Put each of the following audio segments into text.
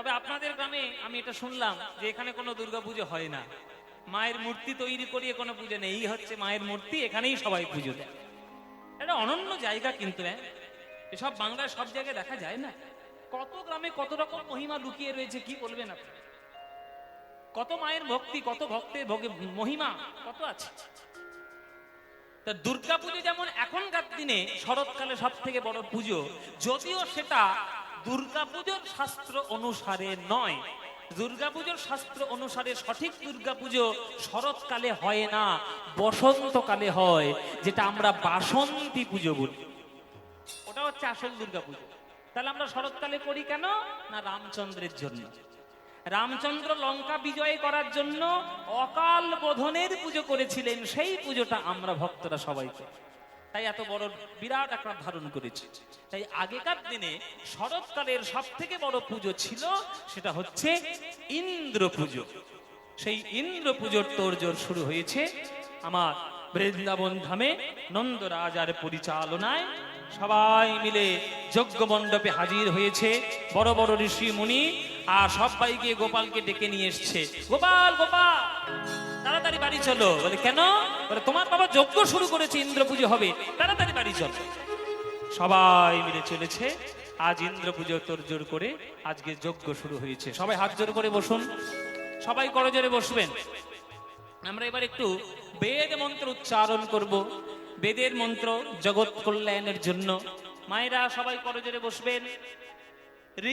তবে আপনাদের গ্রামে আমি এটা শুনলাম যে এখানে কোনো দুর্গাপুজো হয় না, মায়ের মূর্তি তৈরি করিয়ে কোনো পুজো নেই, এই হচ্ছে মায়ের মূর্তি, এখানেই সবাই পুজো দেয়। এটা অনন্য জায়গা কিন্তু, এসব বাংলায় সব জায়গায় দেখা যায় না। কত গ্রামে কত রকম মহিমা লুকিয়ে রয়েছে, কি বলবেন আপনি? কত মায়ের ভক্তি, কত ভক্তের মহিমা কত আছে। তা দুর্গাপুজো যেমন এখনকার দিনে শরৎকালে সব থেকে বড় পুজো, যদিও সেটা দুর্গাপুজোর শাস্ত্র অনুসারে নয়। দুর্গাপুজোর শাস্ত্র অনুসারে সঠিক দুর্গাপুজো শরৎকালে হয় না, বসন্তকালে হয়, যেটা আমরা বাসন্তী পুজো বলি। ওটা হচ্ছে আসল দুর্গাপুজো। তাহলে আমরা শরৎকালে করি কেন? না, রামচন্দ্রের জন্য। রামচন্দ্র লঙ্কা বিজয় করার জন্য অকাল বোধনের পুজো করেছিলেন, সেই পুজোটা আমরা ভক্তরা সবাই করি, তাই এত বড় বিরাট আকার ধারণ করেছে। তাই আগেকার দিনে শরৎকালের সব থেকে বড় পুজো ছিল, সেটা হচ্ছে ইন্দ্র পুজো। সেই ইন্দ্র পুজোর তোড়জোড় শুরু হয়েছে আমার বৃন্দাবন ধামে নন্দ রাজার পরিচালনায়। সবাই মিলে যজ্ঞ মণ্ডপে হাজির হয়েছে বড় বড় ঋষি মুনি, আর সবাইকে গোপালকে ডেকে নিয়ে এসছে। গোপাল, গোপাল, তাড়াতাড়ি বাড়ি চলো। বলে কেন? বলে তোমার বাবা যজ্ঞ শুরু করেছে, ইন্দ্র পুজো হবে, তাড়াতাড়ি বাড়ি চলো। সবাই মিলে চলেছে। আজ ইন্দ্র পুজো তোড়জোড় করে আজকে যজ্ঞ শুরু হয়েছে। সবাই হাত জোড় করে বসুন, সবাই করজোড়ে বসবেন। আমরা এবার একটু বেদ মন্ত্র উচ্চারণ করব। বেদের মন্ত্র জগৎ কল্যাণের জন্য। মায়েরা সবাই করজোড়ে বসবেন।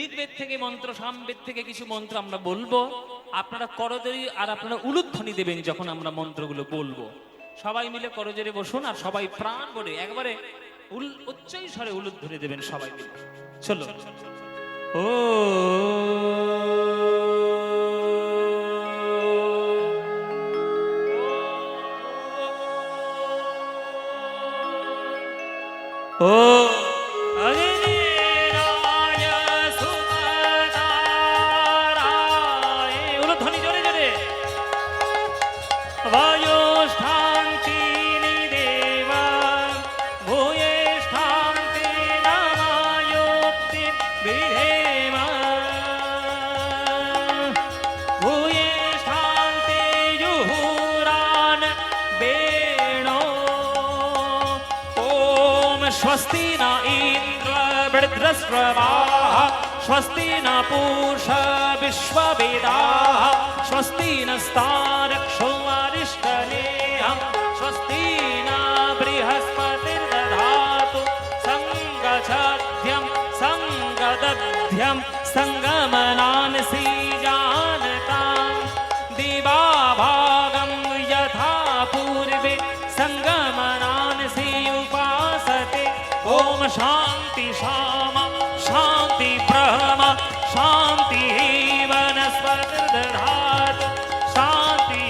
ঋগ্বেদ থেকে মন্ত্র, সামবেদ থেকে কিছু মন্ত্র আমরা বলবো, আপনারা করজোড়ে আর আপনারা উলুধ্বনি দেবেন যখন আমরা মন্ত্রগুলো বলবো। সবাই মিলে করজোড়ে বসুন আর সবাই প্রাণ ভরে একবারে উচ্চ স্বরে উলুধ্বনি দেবেন সবাই মিলে। চলো। ও ও स्वस्ति न इंद्र वृद्धस्रवाः स्वस्ति न पूषा विश्ववेदाः स्वस्ति नस्तारक्षो अरिष्टनेयः स्वस्ति न बृहस्पतिर्दधातु संगच्छध्यं संगदध्यं संगमनानसि जानतां दिवाभागं यथा पूर्वे संगमनानसि ओम शांति शामा शांति ब्रह्म शांति वनस्पतिर्दधातु शांति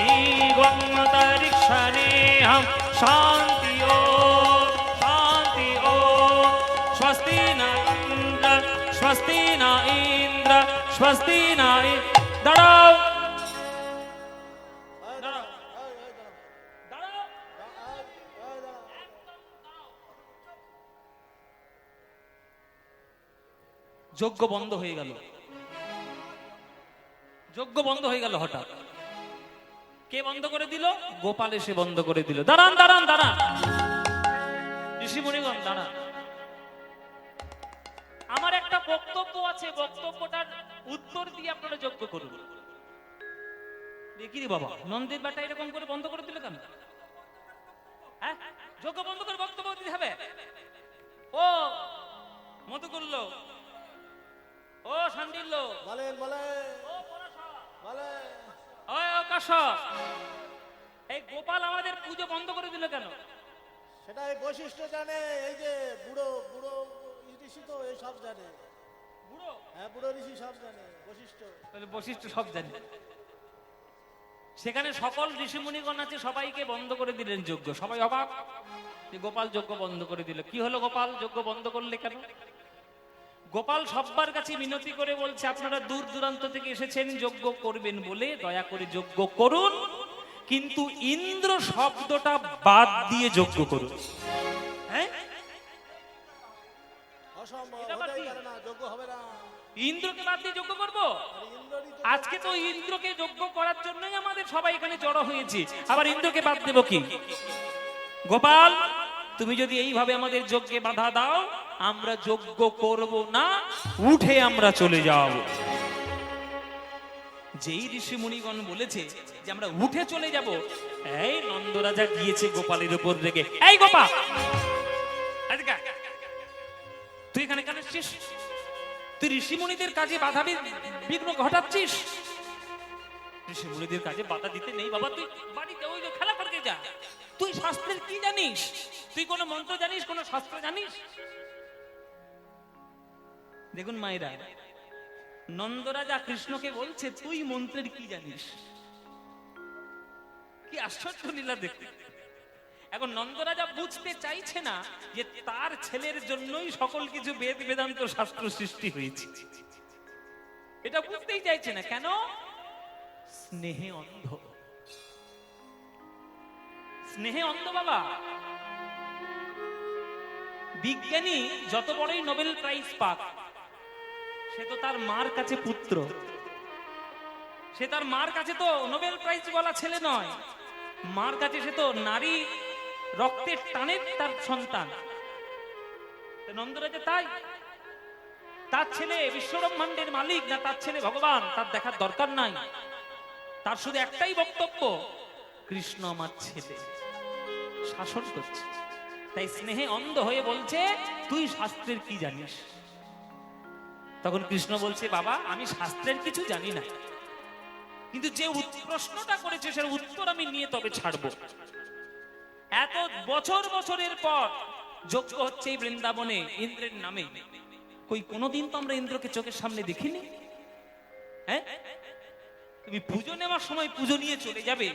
ग्वमतरिक्षणेऽहं शांति ओम स्वस्ति न इंद्र स्वस्ति न इंद्र स्वस्ति न दड़ाओ যজ্ঞ বন্ধ হয়ে গেল। যজ্ঞ বন্ধ হয়ে গেল হঠাৎ। কে বন্ধ করে দিল? গোপাল এসে বন্ধ করে দিল। দাঁড়ান দাঁড়ান দাঁড়ান, ঋষি মুনিগণ দাঁড়ান, আমার একটা বক্তব্য আছে, বক্তব্যটার উত্তর দিয়ে আপনারা যজ্ঞ করুন। দেখি রে বাবা, নন্দের বেটা এরকম করে বন্ধ করে দিল কেন? হ্যাঁ, যজ্ঞ বন্ধ করে বক্তব্য দিতে হবে? ও মধু করলো, ও শান্তিল্য বলেন বলেন, ও পরাশা বলেন, ও আকাশ, এই গোপাল আমাদের পুজো বন্ধ করে দিল কেন? সেটা এই বৈশিষ্ট্য জানে, এই যে বুড়ো বুড়ো ঋষি তো এই সব জানে। বুড়ো? হ্যাঁ, বুড়ো ঋষি সব জানে বৈশিষ্ট্য। তাহলে বৈশিষ্ট্য সব জানে। সেখানে সকল ঋষি মুনিগণ আছে, সবাইকে বন্ধ করে দিলেন যজ্ঞ। সবাই অবাক যে গোপাল যজ্ঞ বন্ধ করে দিল। কি হলো গোপাল যজ্ঞ বন্ধ করলে কেন? গোপাল সবার কাছে মিনতি করে বলছে, আপনারা দূর দূরান্ত থেকে এসেছেন যজ্ঞ করবেন বলে, দয়া করে যজ্ঞ করুন, কিন্তু ইন্দ্র শব্দটা বাদ দিয়ে যজ্ঞ করুন। হ্যাঁ, অসম্ভব, হতেই পারে না, যোগ্য হবে না। ইন্দ্রকে বাদ দিয়ে যজ্ঞ করবো? আর ইন্দ্ররই তো আজকে তো ইন্দ্রকে যজ্ঞ করার জন্যই আমাদের সবাই এখানে জড়ো হয়েছি, আবার ইন্দ্রকে বাদ দেবো কি? গোপাল, তুমি যদি এইভাবে আমাদের যজ্ঞে বাধা দাও, আমরা যজ্ঞ করব না, উঠে আমরা চলে যাব। যেই ঋষি মুনিগণ বলেছে যে আমরা উঠে চলে যাব, এই নন্দরাজা গিয়েছে গোপালের উপর রেগে, এই গোপাল, এদিকে আয়। তুই এখানে কেন এসেছিস? তুই ঋষি মুনিদের কাজে বাধা বিঘ্ন ঘটাচ্ছিস। ঋষি মুনিদের কাজে বাধা দিতে নেই বাবা, তুই বাড়িতে ওই যে খেলা করতে যা। তুই শাস্ত্রের কি জানিস? তুই কোন মন্ত্র জানিস, কোন শাস্ত্র জানিস? দেখুন মায়েরা, নন্দরাজা কৃষ্ণকে বলছে তুই মন্ত্রের কি জানিস। কি আশ্চর্য লীলা দেখতে। এখন নন্দরাজা বুঝতে চাইছে না যে তার ছেলের জন্যই সকল কিছু বেদ বেদান্ত শাস্ত্র সৃষ্টি হয়েছে। এটা বুঝতেই চাইছে না। কেন? স্নেহে অন্ধ। স্নেহে অন্ধ বাবা। বিজ্ঞানী যত বড়ই নোবেল প্রাইজ পাক, সে তো তার মার কাছে পুত্র। সে তার মার কাছে তো নোবেল প্রাইজ বলা ছেলে নয়, মার কাছে সে তো নারী রক্তের টানের তার সন্তান। নন্দরাজা তাই, তার ছেলে বিশ্বব্রহ্মাণ্ডের মালিক না তার ছেলে ভগবান, তার দেখার দরকার নাই। তার শুধু একটাই বক্তব্য, কৃষ্ণ আমার ছেলে, শাসন করছে। তাই স্নেহে অন্ধ হয়ে বলছে তুই শাস্ত্রের কি জানিস। তখন কৃষ্ণ বলছে বাবা, আমি শাস্ত্রের কিছু জানি না, কিন্তু যে প্রশ্নটা করেছে সের উত্তর আমি নিয়ে তবে ছাড়বো। এত বছর বছরের পর যজ্ঞ হচ্ছে এই বৃন্দাবনে ইন্দ্রের নামে। কই কোনোদিন তো আমরা ইন্দ্রকে চোখের সামনে দেখিনি। হ্যাঁ, তুমি পুজো নেওয়ার সময় পুজো নিয়ে চলে যাবে,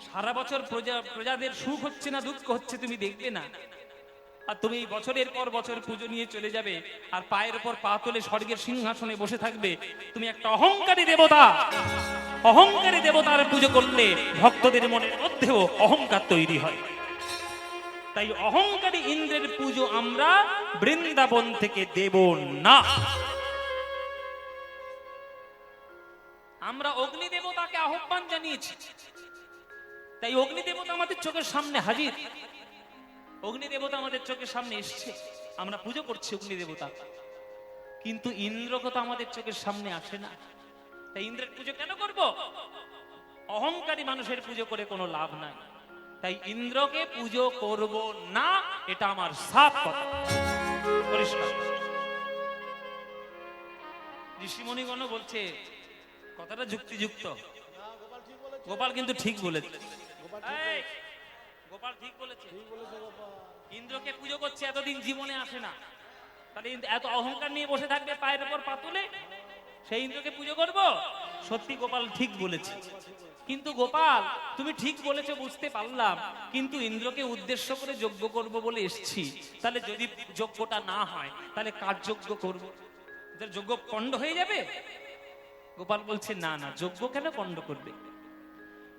সারা বছর প্রজাদের সুখ হচ্ছে না দুঃখ হচ্ছে তুমি দেখবে না। আর তুমি বছরের পর বছর পুজো নিয়ে চলে যাবে, আর পায়ের উপর পা তুলে স্বর্গের সিংহাসনে বসে থাকবে। তুমি একটা অহংকারী দেবতা। অহংকারী দেবতার পুজো করলে ভক্তদের মনের মধ্যেও অহংকার তৈরি হয়। তাই অহংকারী ইন্দ্রের পুজো আমরা বৃন্দাবন থেকে দেব না। আমরা অগ্নি দেবতাকে আহ্বান জানিয়েছি, তাই অগ্নি দেবতা আমাদের চোখের সামনে হাজির। অগ্নি দেবতা আমাদের চোখের সামনে এসছে, আমরা পুজো করছি অগ্নি দেবতা। কিন্তু ইন্দ্রকে তো আমাদের চোখের সামনে আসে না। তাই ইন্দ্রের পুজো কেন করব? অহংকারী মানুষের পুজো করে কোনো লাভ নাই। তাই ইন্দ্রকে পুজো করব না, এটা আমার সাফ কথা, পরিষ্কার। ঋষিমণিগণ বলছে কথাটা যুক্তিযুক্ত। না, গোপাল ঠিক বলেছে। গোপাল কিন্তু ঠিক বলেছে। গোপাল ঠিক এই, গোপাল ঠিক বলেছে। ঠিক বলেছে গোপাল। ইন্দ্রকে পুজো করছে, এতদিন জীবনে আসে না, তাহলে এত অহংকার নিয়ে বসে থাকবে পায়ের উপর পা তুলে, সেই ইন্দ্রকে পুজো করব? সত্যি গোপাল ঠিক বলেছে। কিন্তু গোপাল তুমি ঠিক বলেছো বুঝতে পারলাম, কিন্তু ইন্দ্রকে উদ্দেশ্য করে যজ্ঞ করব বলে এসেছি, তাহলে যদি যজ্ঞটা না হয় তাহলে কার যজ্ঞ করব? যজ্ঞ পণ্ড হয়ে যাবে। গোপাল বলছে না না, যজ্ঞ কেন পণ্ড করবে?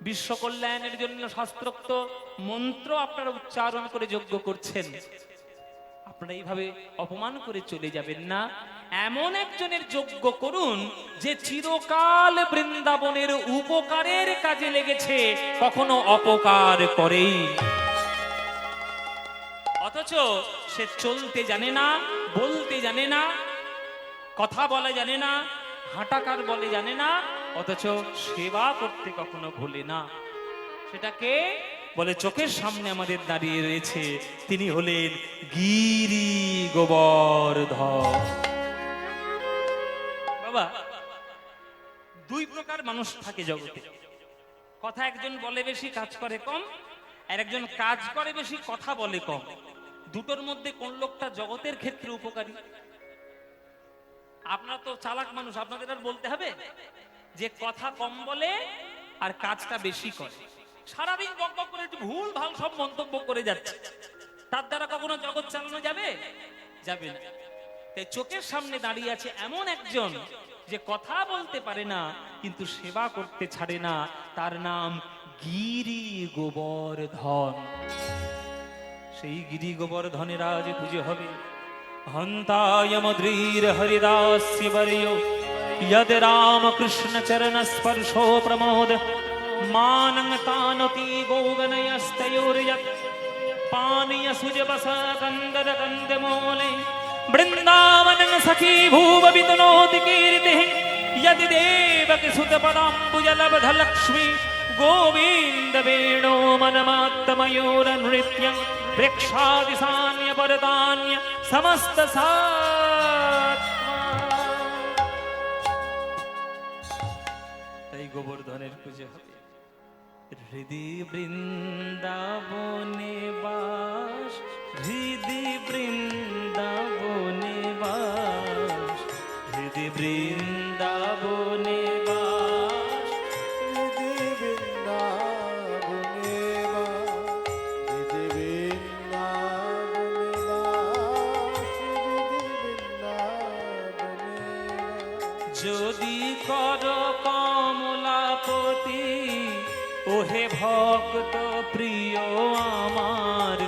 বিশ্ব কল্যাণের জন্য শাস্ত্রোক্ত মন্ত্র আপনারা উচ্চারণ করে যজ্ঞ করছেন, আপনারা এইভাবে অপমান করে চলে যাবেন না। এমন একজনের যজ্ঞ করুন যে চিরকাল বৃন্দাবনের উপকারের কাজে লেগেছে, কখনো অপকার করেই। অথচ সে চলতে জানে না, বলতে জানে না, কথা বলা জানে না, হাঁটাকার বলে জানে না, অথচ সেবা করতে কখনো ভুলে না। সেটাকে বলে চোখের সামনে আমাদের দাঁড়িয়ে রয়েছে, তিনি হলেন গিরি গোবর্ধন। বাবা, দুই প্রকার মানুষ থাকে জগতে। কথা একজন বলে বেশি, কাজ করে কম। আর একজন কাজ করে বেশি, কথা বলে কম। দুটোর মধ্যে কোন লোকটা জগতের ক্ষেত্রে উপকারী? আপনারা তো চালাক মানুষ, আপনাদের আর বলতে হবে যে কথা কম বলে আর কাজটা বেশি করে। সারাদিন বক বক করে একটু ভুল ভাল সব মন্তব্য করে যাচ্ছে, তার দ্বারা কখনো জগৎ চালানো যাবে? যাবে না। তাই চোখের সামনে দাঁড়িয়ে আছে এমন একজন যে কথা বলতে পারে না কিন্তু সেবা করতে ছাড়ে না, তার নাম গিরি গোবর্ধন। সেই গিরি গোবর্ধনের আজ পুজো হবে। हन्ताय मद्रीर हरिदास्य वर्यो यद रामकृष्ण चरण स्पर्शो प्रमोद मानं तानति गोगनयस्तयोर्यत् पानीय सुजबस कंदर कंदमूले वृंदावनं सखी भूव वितनोति कीर्तिः यदि देवकी सुत पदाम्बुजलब्ध लक्ष्मी गोविंद वेणो मनमात्तमयूर नृत्यं प्रेक्षादिसान्य परदान्य समस्त তাই গোবর্ধনের পুজো হবে। হৃদি বৃন্দাবনে বাস, হৃদি বৃন্দাবনে বাস, হৃদি বৃন্দাবনে বাস, হৃদি বৃন্দাবনে বাস, হৃদি বৃন্দাবনে বাস, হৃদি বৃন্দাবনে বাস। যদি কর কমলাপতি ওহে ভক্ত প্রিয় আমার,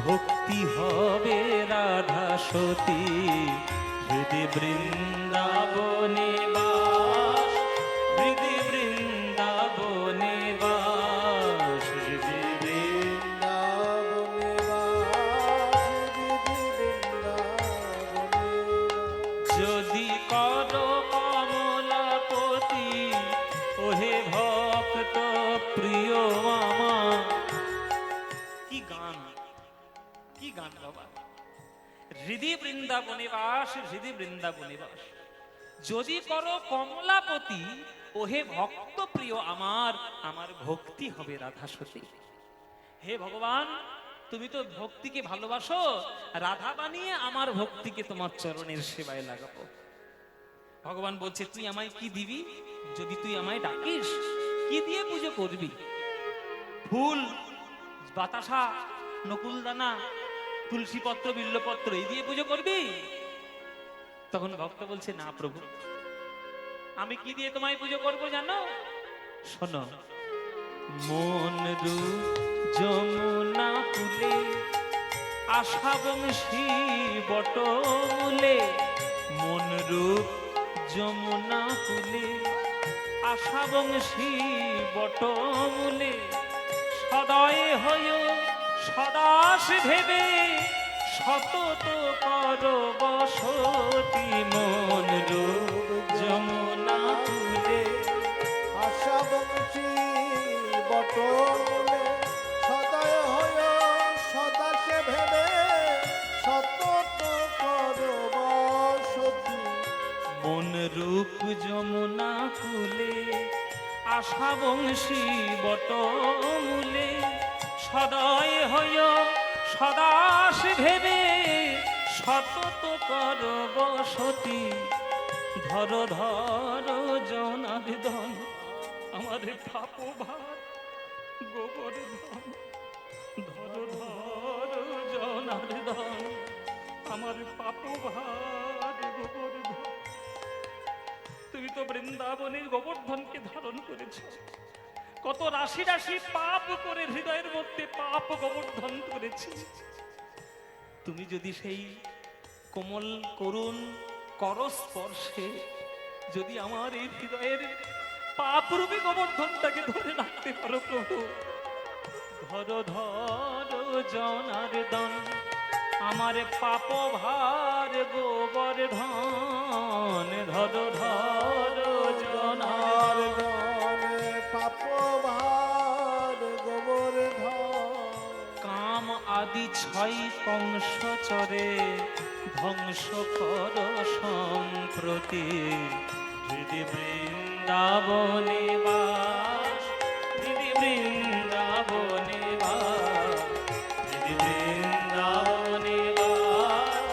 ভক্তি হবে রাধা সতী। হৃদি বৃন্দাবনে বাস, হৃদি বৃন্দাবনে বাস, হৃদি বৃন্দাবনে বাস, হৃদি বৃন্দাবনে বাস। যদি কর কমলাপতি ওহে ভক্ত প্রিয় আমার। কি গান, কি গান বাবা! হৃদি বৃন্দাবনে বাস, হৃদি বৃন্দাবনে বাস। যদি করো কমলাপতি ওহে ভক্ত প্রিয় আমার, আমার ভক্তি হবে রাধা সতী। হে ভগবান, তুমি তো ভক্তিকে ভালোবাসো, রাধা বানিয়ে আমার ভক্তিকে তোমার চরণের সেবায় লাগাবো। ভগবান বলছে তুই আমায় কি দিবি? যদি তুই আমায় ডাকিস, কি দিয়ে পুজো করবি? ফুল, বাতাসা, নকুলদানা, তুলসী পত্র, বিল্লপত্র এই দিয়ে পুজো করবি? তখন ভক্ত বলছে না প্রভু, আমি কি দিয়ে তোমায় পুজো করবো জানো? শোনো, মন রূপ যমুনা কুলে আশা বংশী বটমূলে, মন রূপ যমুনা কুলে আশা বংশী বটমূলে, সদয় হয় সদাস ভেবে সতত কর বসতি। মন রূপ যমুনা কুলে আশা বংশী বটমূলে, সদয় হয় সদা সে ভেবে সতত কর বসতি। মন রূপ যমুনা কুলে আশা বংশী বটমূলে, সদয় হয় সদাস ভেবে সতত কর বসতি। ধর ধর জনার্দন আমার পাপ ভার গোবর্ধন, ধর ধর জনার্দন আমার পাপ ভার গোবর্ধন। তুমি তো বৃন্দাবনের গোবর্ধনকে ধারণ করেছ, কত রাশি রাশি পাপ করে হৃদয়ের মধ্যে পাপ গোবর্ধন করেছি। তুমি যদি সেই কোমল করুণ করস্পর্শে যদি আমার এই হৃদয়ের পাপ রূপী গোবর্ধনটাকে ধরে রাখতে পারো প্রভু, ধর ধর জনার্দন আমার পাপ ভার গোবর্ধন, ধর ধর জনার্দন পাপ ভার গোবর্ধন। কাম আদি ছয় কংস চরে ধ্বংস কর সম্প্রতি। হৃদি বৃন্দাবনে বাস, হৃদি বৃন্দাবনে বাস, হৃদি বৃন্দাবনে বাস,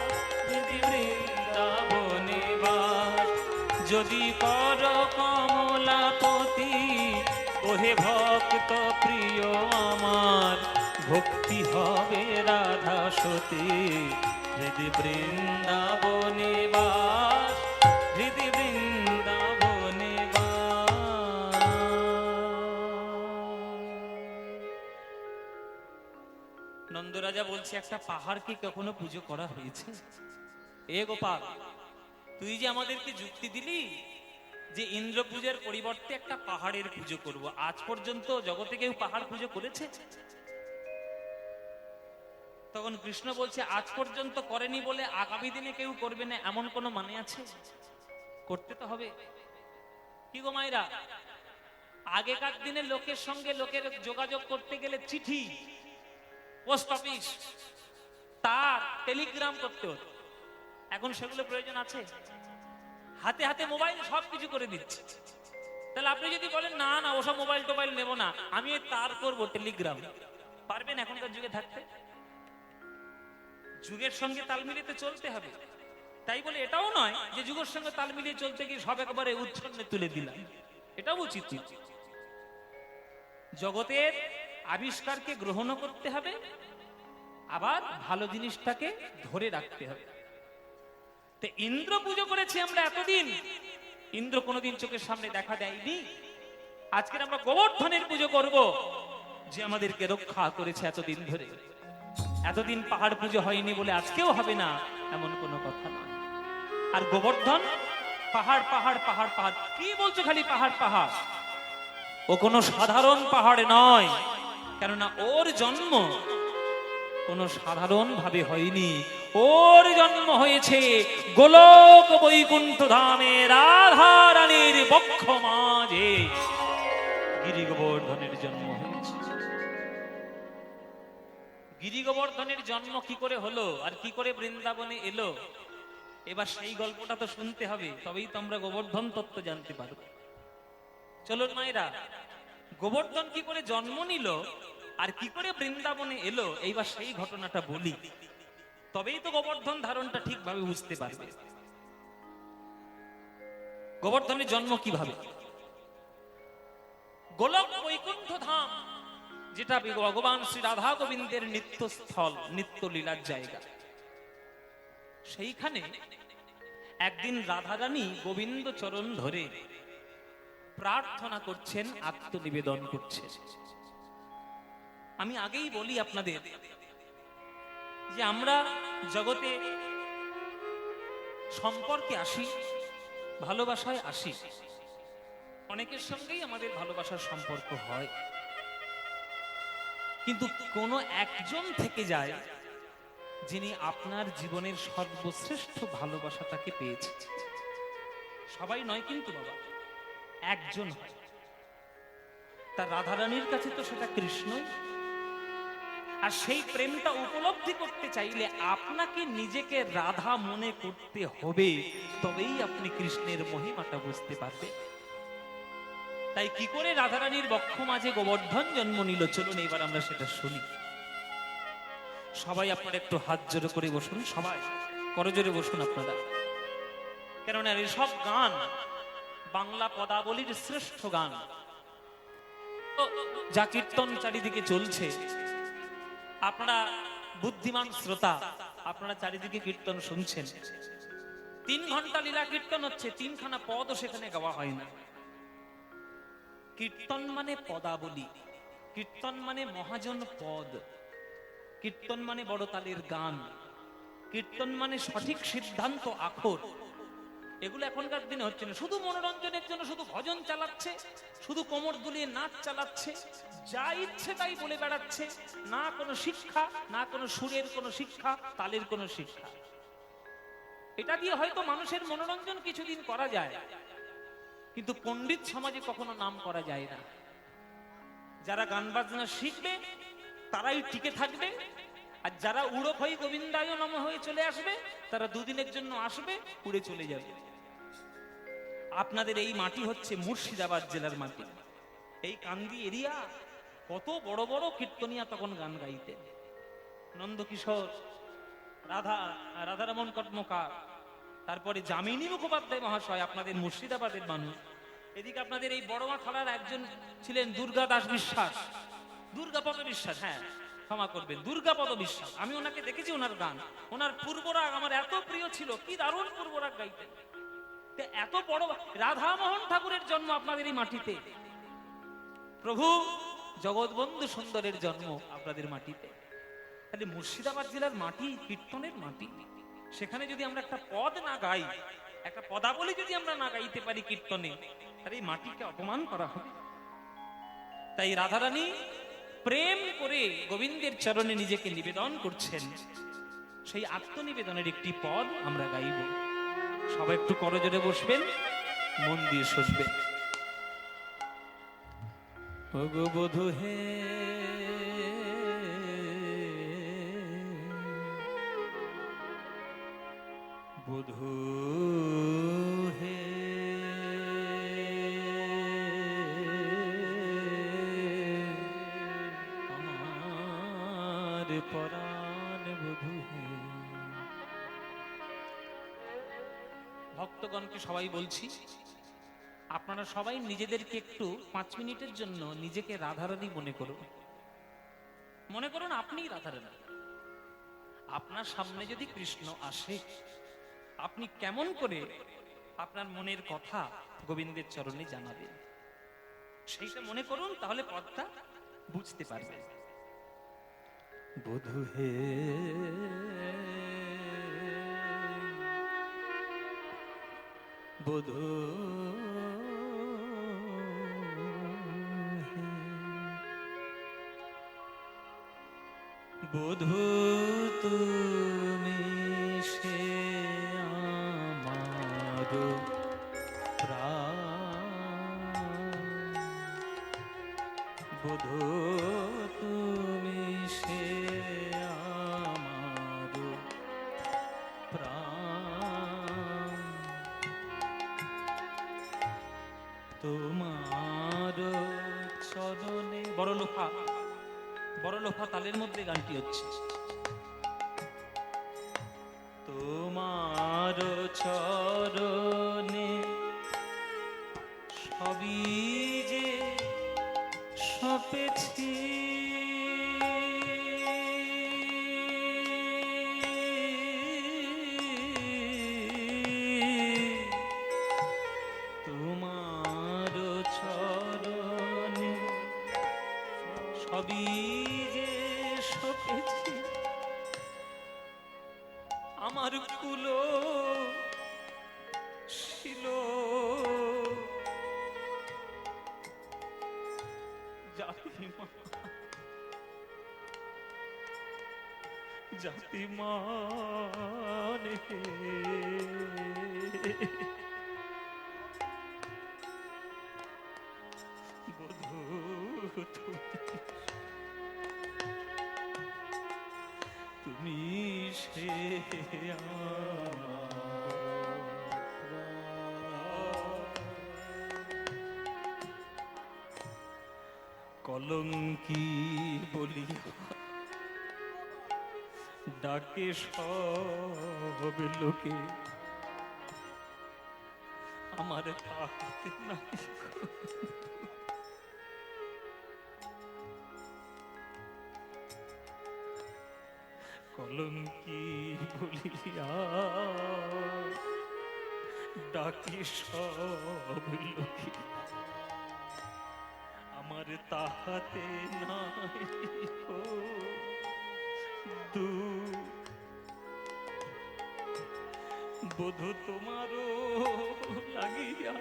হৃদি বৃন্দাবনে বাস। যদি কর কমলাপতি ওহে ভক্ত প্রিয় আমার, ভক্তি হবে রাধা সতী। হৃদি বৃন্দাবনে বাস, হৃদি বৃন্দাবনে বাস। নন্দরাজা বলছে একটা পাহাড় কি কখনো পুজো করা হয়েছে? এ গোপাল, তুই যে আমাদেরকে যুক্তি দিলি যে ইন্দ্র পূজার পরিবর্তে একটা পাহাড়ের পুজো করব, আজ পর্যন্ত জগতে কেউ পাহাড় পুজো করেছে? তখন কৃষ্ণ বলছে, আজ পর্যন্ত করেনি বলে আগামী দিনে কেউ করবে না এমন কোনো মানে আছে? করতে তো হবে। কি গো মায়েরা, আগেকার দিনে লোকের সঙ্গে লোকের যোগাযোগ করতে গেলে চিঠি, পোস্ট অফিস, তার, টেলিগ্রাম করতে হতো। এখন সেগুলো প্রয়োজন আছে? হাতে হাতে মোবাইল সবকিছু করে দিচ্ছে। তাহলে আপনি যদি বলেন না না ওসব মোবাইল টোবাইল নেব না, আমি তার করবো, টেলিগ্রাম, পারবেন এখনকার যুগে থাকতে? যুগের সঙ্গে তাল মিলিয়ে চলতে হবে। তাই বলে এটাও নয় যে যুগের সঙ্গে তাল মিলিয়ে চলতে গিয়ে সব একেবারে উচ্ছন্নে তুলে দিলাম, এটাও উচিত নয়। জগতের আবিষ্কারকে গ্রহণ করতে হবে, আবার ভালো জিনিসটাকে ধরে রাখতে হবে। তো ইন্দ্র পুজো করেছি আমরা এতদিন, ইন্দ্র কোনোদিন চোখের সামনে দেখা দেয়নি। আজকের আমরা গোবর্ধনের পুজো করব, যে আমাদেরকে রক্ষা করেছে এতদিন ধরে। এতদিন পাহাড় পুজো হয়নি বলে আজকেও হবে না এমন কোনো কথা নয়। আর গোবর্ধন পাহাড় পাহাড় পাহাড় পাহাড়, কি বলছো খালি পাহাড় পাহাড়? ও কোনো সাধারণ পাহাড় নয়, কেননা ওর জন্ম কোনো সাধারণ ভাবে হয়নি। ওর জন্ম হয়েছে গোলক বৈকুণ্ঠ ধামে রাধা রানীর বক্ষ মাঝে গিরি গোবর্ধনের জন্ম হয়েছে। গিরি গোবর্ধনের জন্ম কি করে হলো আর কি করে বৃন্দাবনে এলো, এবার সেই গল্পটা তো শুনতে হবে, তবেই তো আমরা গোবর্ধন তত্ত্ব জানতে পারবো। চলুন মায়েরা, গোবর্ধন কি করে জন্ম নিল আর কি করে বৃন্দাবনে এলো, এইবার সেই ঘটনাটা বলি, তবেই তো গোবর্ধন ধারণটা ঠিকভাবে বুঝতে পারবে। গোবর্ধনের জন্ম কিভাবে? গোলক বৈকুণ্ঠ ধাম, যেটা ভগবান শ্রী রাধা গোবিন্দের নিত্যস্থল, নিত্য লীলার জায়গা, সেইখানে একদিন রাধা রানী গোবিন্দ চরণ ধরে প্রার্থনা করছেন, আত্মনিবেদন করছেন। আমি আগেই বলি আপনাদের যে আমরা জগতে সম্পর্কে আসি, ভালোবাসায় আসি, অনেকের সঙ্গেই আমাদের ভালোবাসার সম্পর্ক হয়, কিন্তু কোন একজন থেকে যায় যিনি আপনার জীবনের সর্বশ্রেষ্ঠ ভালোবাসাটাকে পেয়েছে। সবাই নয় কিন্তু বাবা, একজন হয়। তার রাধারানীর কাছে তো সেটা কৃষ্ণই। আর সেই প্রেমটা উপলব্ধি করতে চাইলে আপনাকে নিজেকে রাধা মনে করতে হবে, তবেই আপনি কৃষ্ণের মহিমাটা বুঝতে পারবেন। তাই কি করে রাধারানীর বক্ষ মাঝে গোবর্ধন জন্ম নিল, চলুন এবার আমরা সেটা শুনি। সবাই আপনারা একটু হাত জোড়ো করে বসুন, সবাই করজোরে বসুন আপনারা, কেননা এসব গান বাংলা পদাবলীর শ্রেষ্ঠ গান। যা কীর্তন চারিদিকে চলছে, আপনারা বুদ্ধিমান শ্রোতা, আপনারা চারিদিকে কীর্তন শুনছেন। 3 ঘন্টা লীলা কীর্তন হচ্ছে, 3খানা পদও সেখানে গাওয়া হয় না। কীর্তন মানে পদাবলী, কীর্তন মানে মহাজন পদ, কীর্তন মানে বড় তালের গান, কীর্তন মানে সঠিক সিদ্ধান্ত আখর। এগুলো এখনকার দিনে হচ্ছে না, শুধু মনোরঞ্জনের জন্য শুধু ভজন চালাচ্ছে, শুধু কোমর দুলিয়ে নাচ চালাচ্ছে, যা ইচ্ছে তাই বলে বেড়াচ্ছে, না কোনো শিক্ষা, না কোনো সুরের কোনো শিক্ষা, তালের কোনো শিক্ষা। এটা দিয়ে হয়তো মানুষের মনোরঞ্জন কিছুদিন করা যায়, কিন্তু পণ্ডিত সমাজে কখনো নাম করা যায় না। যারা গান বাজনা শিখবে তারাই টিকে থাকবে, আর যারা উড়ো হয়ে গোবিন্দায় নমঃ হয়ে চলে আসবে, তারা 2 দিনের জন্য আসবে, উড়ে চলে যাবে। আপনাদের এই মাটি হচ্ছে মুর্শিদাবাদ জেলার মাটি, এই কান্দি এরিয়া। কত বড় বড় কীর্তনিয়া তখন গান গাইতেন, নন্দকিশোর, রাধারমন কর্মকার, তারপরে যামিনী মুখোপাধ্যায় মহাশয়, আপনাদের মুর্শিদাবাদের মানুষ। এদিকে আপনাদের এই বড়মা থানার একজন ছিলেন দুর্গা দাস বিশ্বাস, দুর্গাপদ বিশ্বাস, হ্যাঁ ক্ষমা করবেন, দুর্গাপদ বিশ্বাস। আমি ওনাকে দেখেছি, ওনার গান, ওনার পূর্বরাগ আমার এত প্রিয় ছিল, কি দারুণ পূর্বরাগ গাইতেন। এত বড় রাধামোহন ঠাকুরের জন্ম আপনাদের এই মাটিতে, প্রভু জগৎবন্ধু সুন্দরের জন্ম আপনাদের মাটিতে। তাহলে মুর্শিদাবাদ জেলার মাটি কীর্তনের মাটি। সেখানে যদি আমরা একটা পদ না গাই, একটা পদাবলী যদি আমরা না গাইতে পারি কীর্তনে, তাহলে এই মাটিকে অপমান করা হবে। তাই রাধারানী প্রেম করে গোবিন্দের চরণে নিজেকে নিবেদন করছেন। সেই আত্মনিবেদনের একটি পদ আমরা গাইব। সবাই একটু করজোরে বসবেন, মন দিয়ে শুনবেন। ওগো বধূ হে, বধূ হে, আমার পরাণ বধূ হে। ভক্তগণকে সবাই বলছি, আপনারা সবাই নিজেদেরকে একটু 5 মিনিটের জন্য নিজেকে রাধারানী মনে করুন। মনে করুন আপনিই রাধারানী। আপনার সামনে যদি কৃষ্ণ আসে, আপনি কেমন করে আপনার মনের কথা গোবিন্দের চরণে জানাবেন, সেইটা মনে করুন, তাহলে পথটা বুঝতে পারবেন। বধূ হে, বধূ হে, বধূ তুমি সে আমার প্রাণ, বধূ তুমি সে আমার প্রাণ, তোমার চরণে। বড় লোফা তালের মধ্যে গানটি হচ্ছে। তোমার চরণে সবই যে সপেছি, তোমার চরণে সবই যে সপেছি, আমার কুলো ছিল জাতিমান হে, বধূ তুমি সে কলঙ্কি বলিয়া ডাকে সব লোকে, আমার হাতে নাই কলঙ্কি বলিয়া ডাকে সব লোকে, আমার তাহাতে নাই গো দুঃখ। বধূ তোমারও লাগিয়া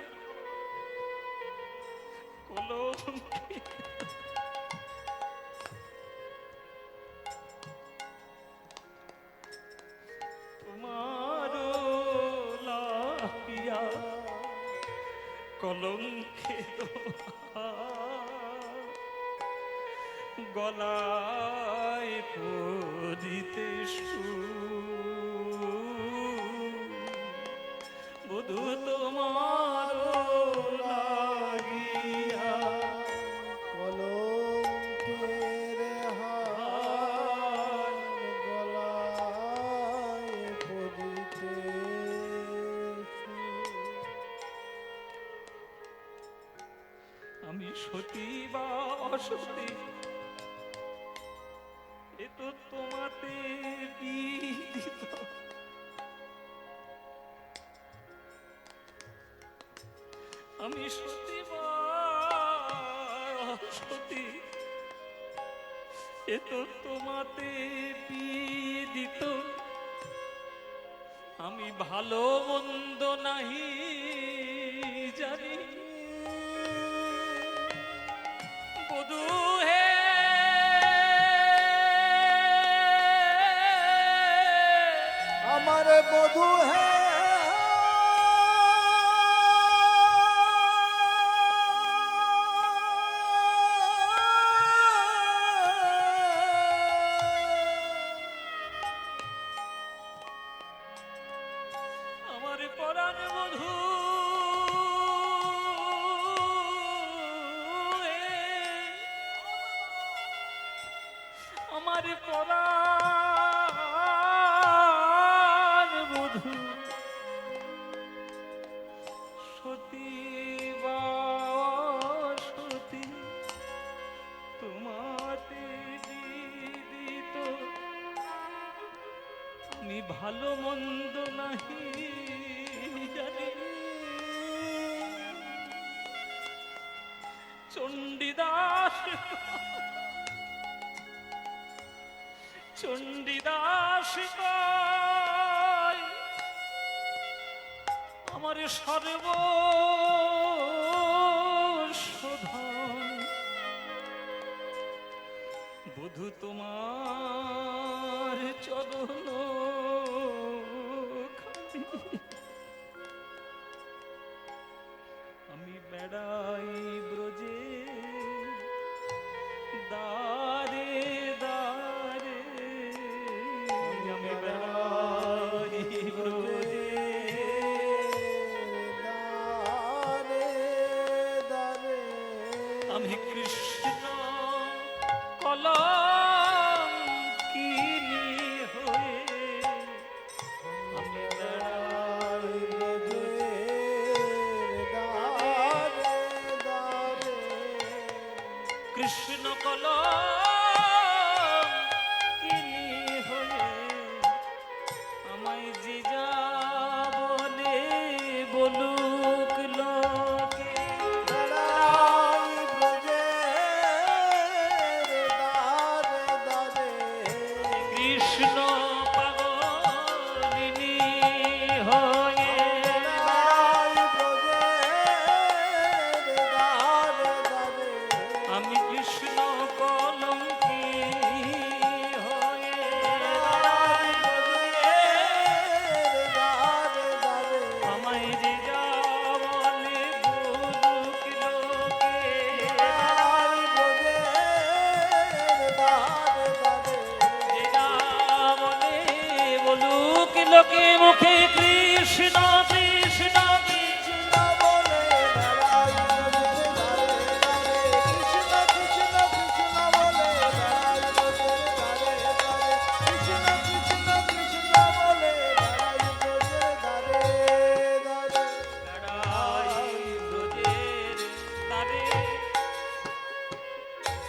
কলঙ্কি, তোমারও লাগিয়া কলঙ্কে গলায় পদিতে বধূ তোমার লাগিয়া কলঙ্কের হার গলায় পরিতেছি। আমি সতী বা অসতী, এ তো তোমাতে বিদিত। আমি সতী বা অসতী, এ তো তোমাতে বিদিত। আমি ভালো মন্দ নাহি জানি, বধূ হে আমার বধূ হে আমার পরাণ বধূ হে, আমার পরাণ বধূ সতী বা সতী তোমাতে দিদিত, আমি ভালো মন্দ নাহি জানি, চণ্ডীদাস চণ্ডীদাস কয় আমার সর্বশোধন, বধূ তোমার চরণ আমি বেড়াই ব্রজে দারে দারে, আমি বেড়াই ব্রজে দারে দারে আমি কৃষ্ণ কলঙ্কিনী হয়ে, আমি বেড়াই কৃষ্ণ কলঙ্কিনী হয়ে, আমায় যে যা বলে বলুক লোকে, কৃষ্ণ পাগলিনী হয়ে, আমি কৃষ্ণ কলঙ্কিনী হয়ে, আমায় যে যা বলে বলুক লোকে, যে যা বলে বলুক লোকে, মুখে কৃষ্ণ কৃষ্ণ কৃষ্ণ বলে বেড়াই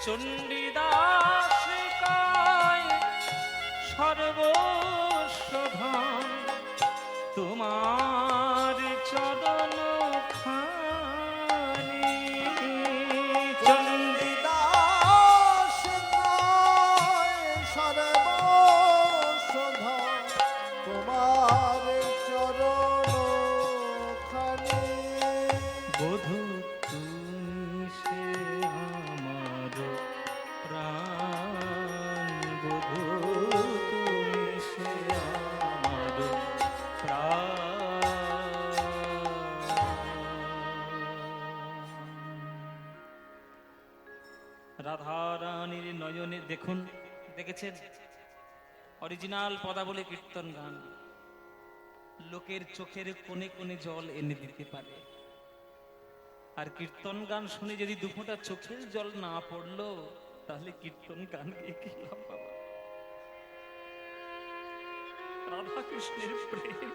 চণ্ডীদাস কায় সর্বশোধন তোমার চরণ খানি। চণ্ডীদাস নয় সর্বশোধন তোমার চরণ খানি। বধূ তুমি সে আমার প্রাণ, বধূ তুমি সে আমার রাধা রানীর নয়নে দেখুন, দেখেছেন অরিজিনাল পদাবলী কীর্তন গান লোকের চোখের কোণে কোণে জল এনে দিতে পারে। আর কীর্তন গান শুনে যদি দুফোঁটা চোখের জল না পড়লো তাহলে কীর্তন গান কে কি লাভ বাবা? রাধা কৃষ্ণের প্রেম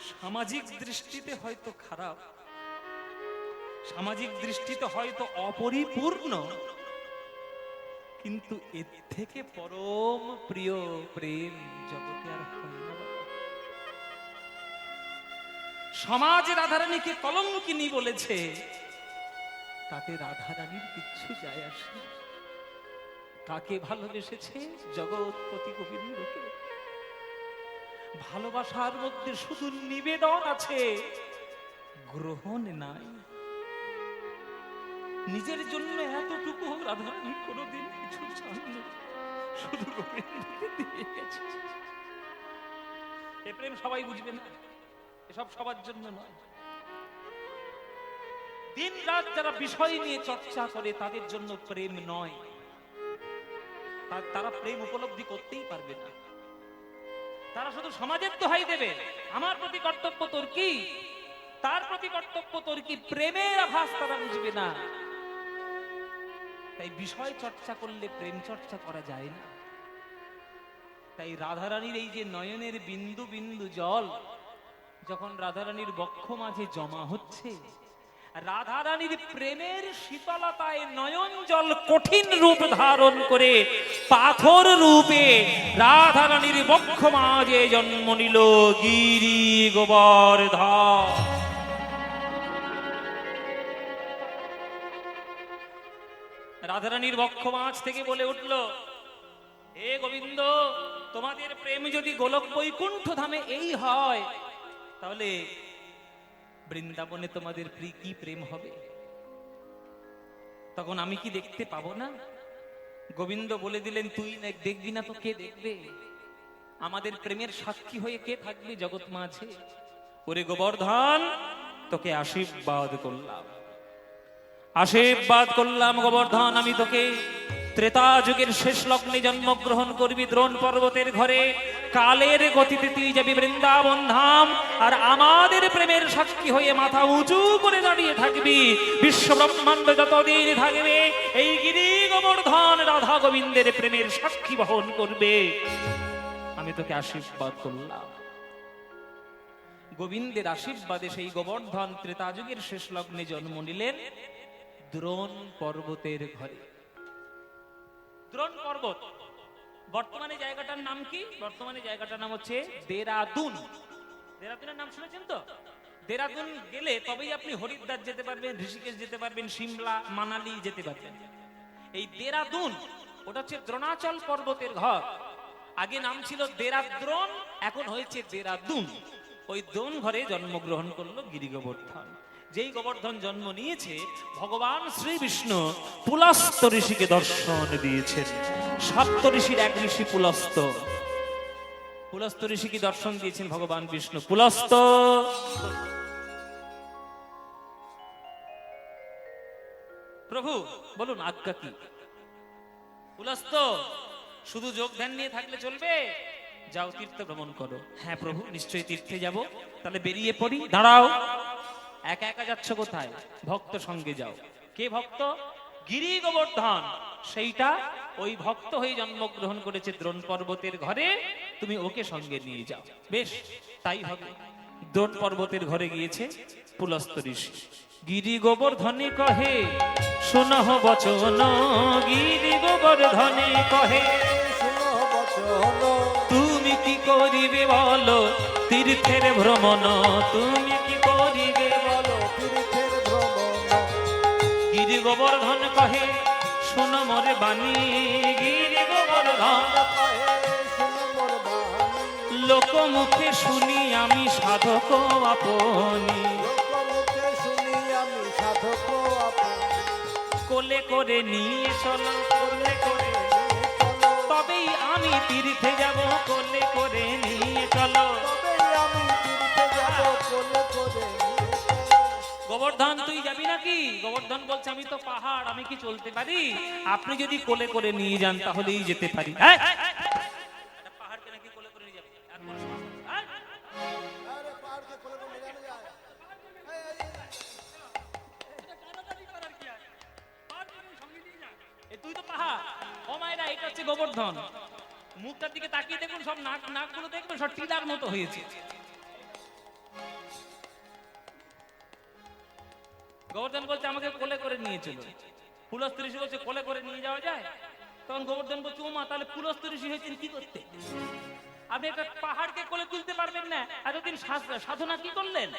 সামাজিক দৃষ্টিতে হয়তো খারাপ, সামাজিক দৃষ্টিতে হয়তো অপরিপূর্ণ, কিন্তু এর থেকে পরম প্রিয় প্রেম জগতে আর হয় না বাবা। সমাজ রাধারানীকে কলঙ্কিনী বলেছে, তাতে রাধারানীর কিচ্ছু যায় আসে না। কাকে ভালোবেসেছে? জগৎপতি গোবিন্দকে। ভালোবাসার মধ্যে শুধু নিবেদন আছে, গ্রহণ নাই। নিজের জন্য এতটুকু রাধারানী কোনোদিন কিছু চাননি, শুধু গোবিন্দকে দিয়ে গেছে। এ প্রেম সবাই বুঝবে না, এসব সবার জন্য নয়। দিন রাত যারা বিষয় নিয়ে চর্চা করে তাদের জন্য প্রেম নয়, তারা প্রেম উপলব্ধি করতেই পারবে না। তারা শুধু সমাজের দোহাই দেবে, আমার প্রতি কর্তব্য তোর কি, তার প্রতি কর্তব্য তোর কি, প্রেমের আভাস তারা বুঝবে না। তাই বিষয় চর্চা করলে প্রেম চর্চা করা যায় না। তাই রাধারানীর এই যে নয়নের বিন্দু বিন্দু জল যখন রাধারানীর বক্ষ মাঝে জমা হচ্ছে, রাধারানীর প্রেমের শীতলতায় নয়ন জল কঠিন রূপ ধারণ করে পাথর রূপে রাধারানীর বক্ষ মাঝে জন্ম নিল গিরি গোবর্ধন। রাধারানীর বক্ষ মাঝ থেকে বলে উঠল, হে গোবিন্দ, তোমাদের প্রেম যদি গোলক বৈকুণ্ঠ ধামে এই হয়, তাহলে বৃন্দাবনে তোমাদের কি প্রেম হবে? তখন আমি কি দেখতে পাবো না? গোবিন্দ বলে দিলেন, তুই দেখবি না তো কে দেখবে? আমাদের প্রেমের সাক্ষী হয়ে কে থাকবে জগৎ মাঝে? ওরে গোবর্ধন, তোকে আশীর্বাদ করলাম, আশীর্বাদ করলাম গোবর্ধন, আমি তোকে ত্রেতা যুগের শেষ লগ্নে জন্মগ্রহণ করবি দ্রোণ পর্বতের ঘরে, কালের গতিতে তুই যাবি বৃন্দাবন ধাম, আর আমাদের প্রেমের সাক্ষী হয়ে মাথা উঁচু করে দাঁড়িয়ে থাকবি। বিশ্ব ব্রহ্মাণ্ড যতদিন থাকবে এই গিরি গোবর্ধন রাধা গোবিন্দের প্রেমের সাক্ষী বহন করবে। আমি তোকে আশীর্বাদ করলাম। গোবিন্দের আশীর্বাদে সেই গোবর্ধন ত্রেতা যুগের শেষ লগ্নে জন্ম নিলেন দ্রোণ পর্বতের ঘরে। দ্রোণ পর্বত বর্তমানে জায়গাটার নাম কি? বর্তমানে জায়গাটার নাম হচ্ছে দেরাদুন। দেরাদুনের নাম শুনেছেন তো? দেরাদুন গেলে তবেই আপনি হরিদ্বার যেতে পারবেন, ঋষিকেশ যেতে পারবেন, সিমলা মানালি যেতে পারবেন। এই দেরাদুন ওটা হচ্ছে দ্রোণাচল পর্বতের ঘর। আগে নাম ছিল দেরাদ্রোণ, এখন হয়েছে দেরাদুন। ওই দ্রোণ ঘরে জন্মগ্রহণ করলো গিরি গোবর্ধন। যেই গোবর্ধন জন্ম নিয়েছে, ভগবান শ্রী বিষ্ণু পুলস্ত ঋষিকে দর্শন দিয়েছেন। সপ্ত ঋষির এক ঋষি পুলস্ত। পুলস্ত ঋষিকে দর্শন দিয়েছেন ভগবান বিষ্ণু। পুলস্ত, প্রভু বলুন আজ্ঞা কি? পুলস্ত, শুধু যোগ ধ্যান নিয়ে থাকলে চলবে? যাও তীর্থ ভ্রমণ করো। হ্যাঁ প্রভু, নিশ্চয়ই তীর্থে যাব। তাহলে বেরিয়ে পড়ি। দাঁড়াও, একা একা যাচ্ছ কোথায়? ভক্ত সঙ্গে যাও। কে ভক্ত? গিরি গোবর্ধন। সেইটা ওই ভক্ত হয়ে জন্মগ্রহণ করেছে দ্রোণ পর্বতের ঘরে, তুমি ওকে সঙ্গে নিয়ে যাও। বেশ, তাই হবে। দ্রোণ পর্বতের ঘরে গিয়েছে পুলস্ত ঋষি। গিরি গোবর্ধনে কহে শোনহ বচন, গিরি গোবর্ধনে কহে শোনহ বচন, তুমি কি করিবে বলো তীর্থের ভ্রমণ, তুমি কি করিবে বলো তীর্থের ভ্রমণ। গিরি গোবর্ধন কহে শোন মোর বাণী, গিরি গোবর্ধন কহে শোনো মোর বাণী, লোকমুখে শুনি আমি সাধক আপনি, লোকমুখে শুনি আমি সাধক আপনি, কোলে করে নিয়ে চলো, কোলে করে চলো তবেই আমি তীর্থে যাব, কোলে করে নিয়ে চলো। তবেই আমি তীর্থে যাব, কোলে করে নিয়ে চলো। গোবর্ধন তুই যাবি নাকি? গোবর্ধন বলছে আমি তো পাহাড়, আমি কি চলতে পারি? আপনি যদি কোলে করে নিয়ে যান তাহলেই যেতে পারি। পাহাড়কে নাকি কোলে করে নিয়ে যাবে? আর কোনো সমস্যা নেই। আরে পাহাড়কে কোলে করে নিয়ে যাওয়া যায়? তুই তো পাহাড়, ও মায়েরা, এটা হচ্ছে গোবর্ধন। মুখটার দিকে তাকিয়ে দেখুন, সব নাকগুলো দেখবেন সব টিলার মতো হয়েছে। গোবর্ধন বলছে আমাকে কোলে করে নিয়ে চলো। পুলস্ত ঋষি বলছে কোলে করে নিয়ে যাওয়া যায়? তখন গোবর্ধন বলছে ও মা, তাহলে পুলস্ত ঋষি হয়েছেন কি করতে? আপনি একটা পাহাড়কে কোলে তুলতে পারবেন না, এতদিন সাধনা কি করলেন?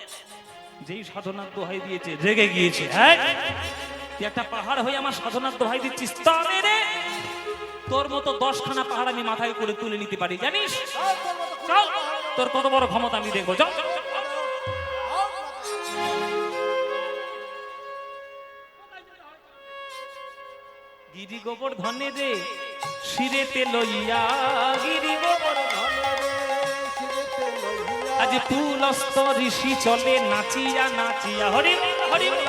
যেই সাধনার দোহাই দিয়েছে রেগে গিয়েছে। হ্যাঁ, তুই একটা পাহাড় হয়ে আমার সাধনার দোহাই দিচ্ছিস? তবে রে, তোর মতো 10খানা পাহাড় আমি মাথায় করে তুলে নিতে পারি, জানিস? আর তোর মতো চল। পাহাড় তোর কত বড় ক্ষমতা আমি দেখবো। চল গিরি গোবর্ধনে রে শিরেতে লইয়া, গিরি গোবর্ধনে আজ পুলস্ত ঋষি চলে নাচিয়া নাচিয়া। হরি বল, হরি বল।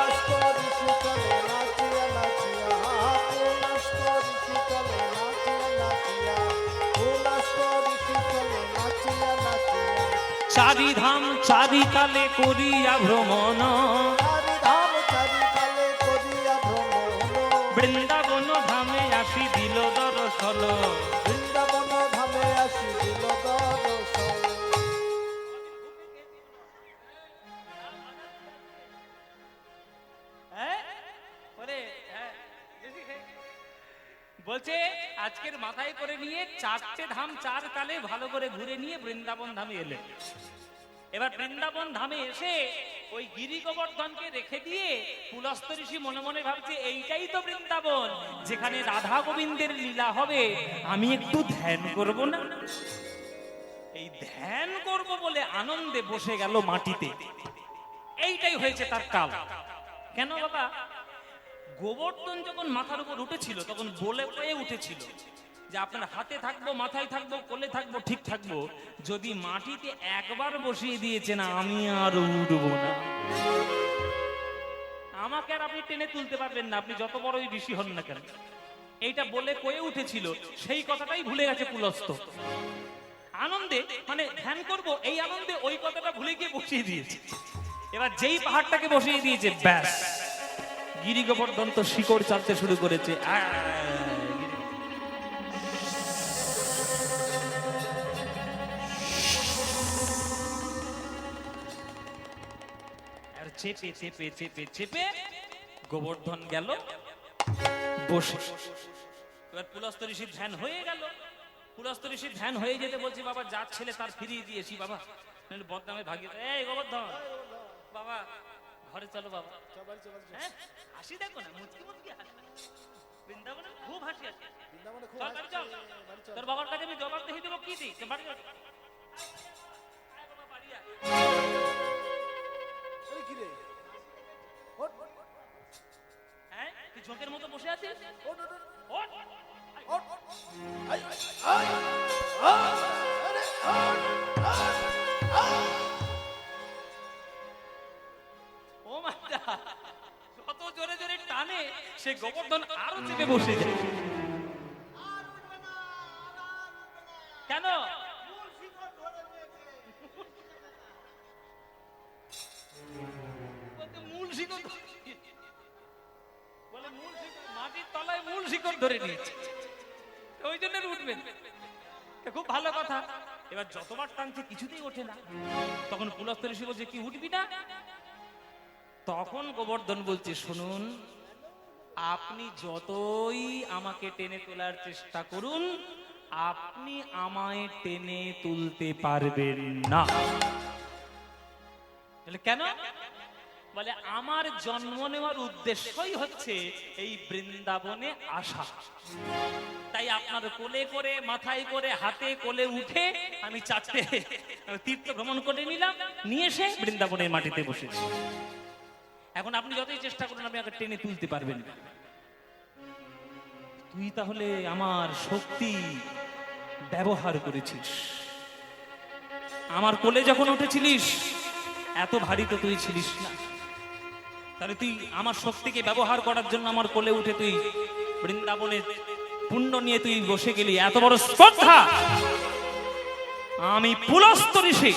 চারিধাম চারিকালে করিয়া ভ্রমণ, বৃন্দাবন ধামে আসি দিল দর্শন। বৃন্দাবন ধামে আসি দিল দর্শন। বলছে আজকের মাথায় করে নিয়ে চারটে ধাম চার কালে ভালো করে ঘুরে নিয়ে বৃন্দাবন ধামে এলেন। এবার বৃন্দাবন ধামে এসে ওই গিরি গোবর্ধনকে রেখে দিয়ে পুলস্ত ঋষি মনে মনে ভাবছে এইটাই তো বৃন্দাবন, যেখানে রাধা গোবিন্দের লীলা হবে, আমি একটু ধ্যান করব না। এই ধ্যান করব বলে আনন্দে বসে গেল মাটিতে। এইটাই হয়েছে তার কাল। কেন বাবা? গোবর্ধন যখন মাথার উপর উঠেছিল তখন বলে পেয়ে উঠেছিল যে আপনার হাতে থাকবো, মাথায় থাকবো, কোলে থাকবো, ঠিক থাকবো, যদি মাটিতে একবার বসিয়ে দিয়েছে না আমি আর উঠবো না। আমাকে আর আপনি টেনে তুলতে পারবেন না, আপনি যত বড়ই ঋষি হন না কেন। এইটা বলে কয়ে উঠেছিল, সেই কথাটাই ভুলে গেছে পুলস্ত। আনন্দে মানে ধ্যান করব এই আনন্দে ওই কথাটা ভুলে গিয়ে বসিয়ে দিয়েছে। এবার যেই পাহাড়টাকে বসিয়ে দিয়েছে, ব্যাস গিরি গোবর্ধন তো শিকড় চাপতে শুরু করেছে। চেপে চেপে চেপে চেপে গোবর্ধন গেল বসে। এবার পুলস্ত ঋষির ধ্যান হয়ে গেল। পুলস্ত ঋষির ধ্যান হয়ে যেতে বলছি বাবা যার ছেলে তার ফিরিয়ে দিয়েছি বাবা, বদনামে ভাগিয়ে। এই গোবর্ধন বাবা ঘরে চলো বাবা। হ্যাঁ হাসি দেখো না, মুচকি মুচকি হাসি। বৃন্দাবনে খুব হাসি আছে। তোর বাবার কাছে আমি জবাব দিয়ে দেবো কি দিই। হ্যাঁ তুই ঝোঁকের মতো বসে আছিস। ও মাতা, যত জোরে জোরে টানে সে গোবর্ধন আরো চেপে বসে যায়। কেন? মূল শিকড় বলে, মূল শিকড় মাটির তলায় মূল শিকড় ধরে নিয়েছে, ওই জন্য উঠবেন। খুব ভালো কথা। এবার যতবার টানছে কিছুতেই ওঠে না। তখন পুলস্ত ঋষি বলছে কি উঠবি না? তখন গোবর্ধন বলছে শুনুন, আপনি যতই আমাকে টেনে তোলার চেষ্টা করুন, আপনি আমায় টেনে তুলতে পারবেন না। কেন? বলে আমার জন্ম নেওয়ার উদ্দেশ্যই হচ্ছে এই বৃন্দাবনে আসা। তাই আপনার কোলে করে, মাথায় করে, হাতে কোলে উঠে আমি চারটে তীর্থ ভ্রমণ করে নিলাম, নিয়ে এসে বৃন্দাবনের মাটিতে বসেছি। এখন আপনি যতই চেষ্টা করুন আপনি আমাকে টেনে তুলতে পারবেন না। তুই তাহলে আমার শক্তি ব্যবহার করেছিস। আমার কোলে যখন উঠেছিলিস এত ভারী তো তুই ছিলিস না, তাহলে তুই আমার শক্তিকে ব্যবহার করার জন্য আমার কোলে উঠে তুই বৃন্দাবনের পুণ্য নিয়ে তুই বসে গেলি। এত বড় স্পর্ধা! আমি পুলস্ত ঋষি,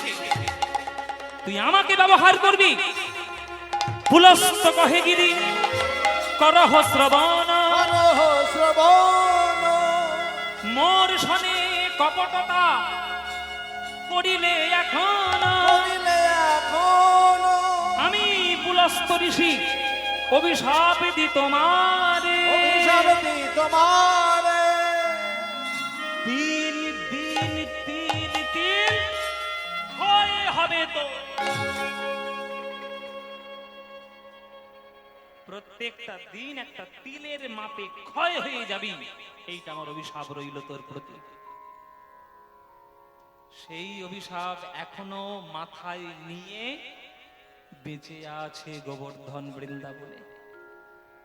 তুই আমাকে ব্যবহার করবি? পুলস্ত কহে গিরি করহ শ্রবণ, মোর শনে কপটতা করিলে এখন। আমি পুলস্ত ঋষি অভিশাপ দি তোমারে, তিন দিন তিন তিন ক্ষয় হবে তো। প্রত্যেকটা দিন একটা তিলের মাপে ক্ষয় হয়ে যাবি, এইটা আমার অভিশাপ রইল তোর প্রতি। সেই অভিশাপ এখনো মাথায় নিয়ে বেঁচে আছে গোবর্ধন বৃন্দাবনে।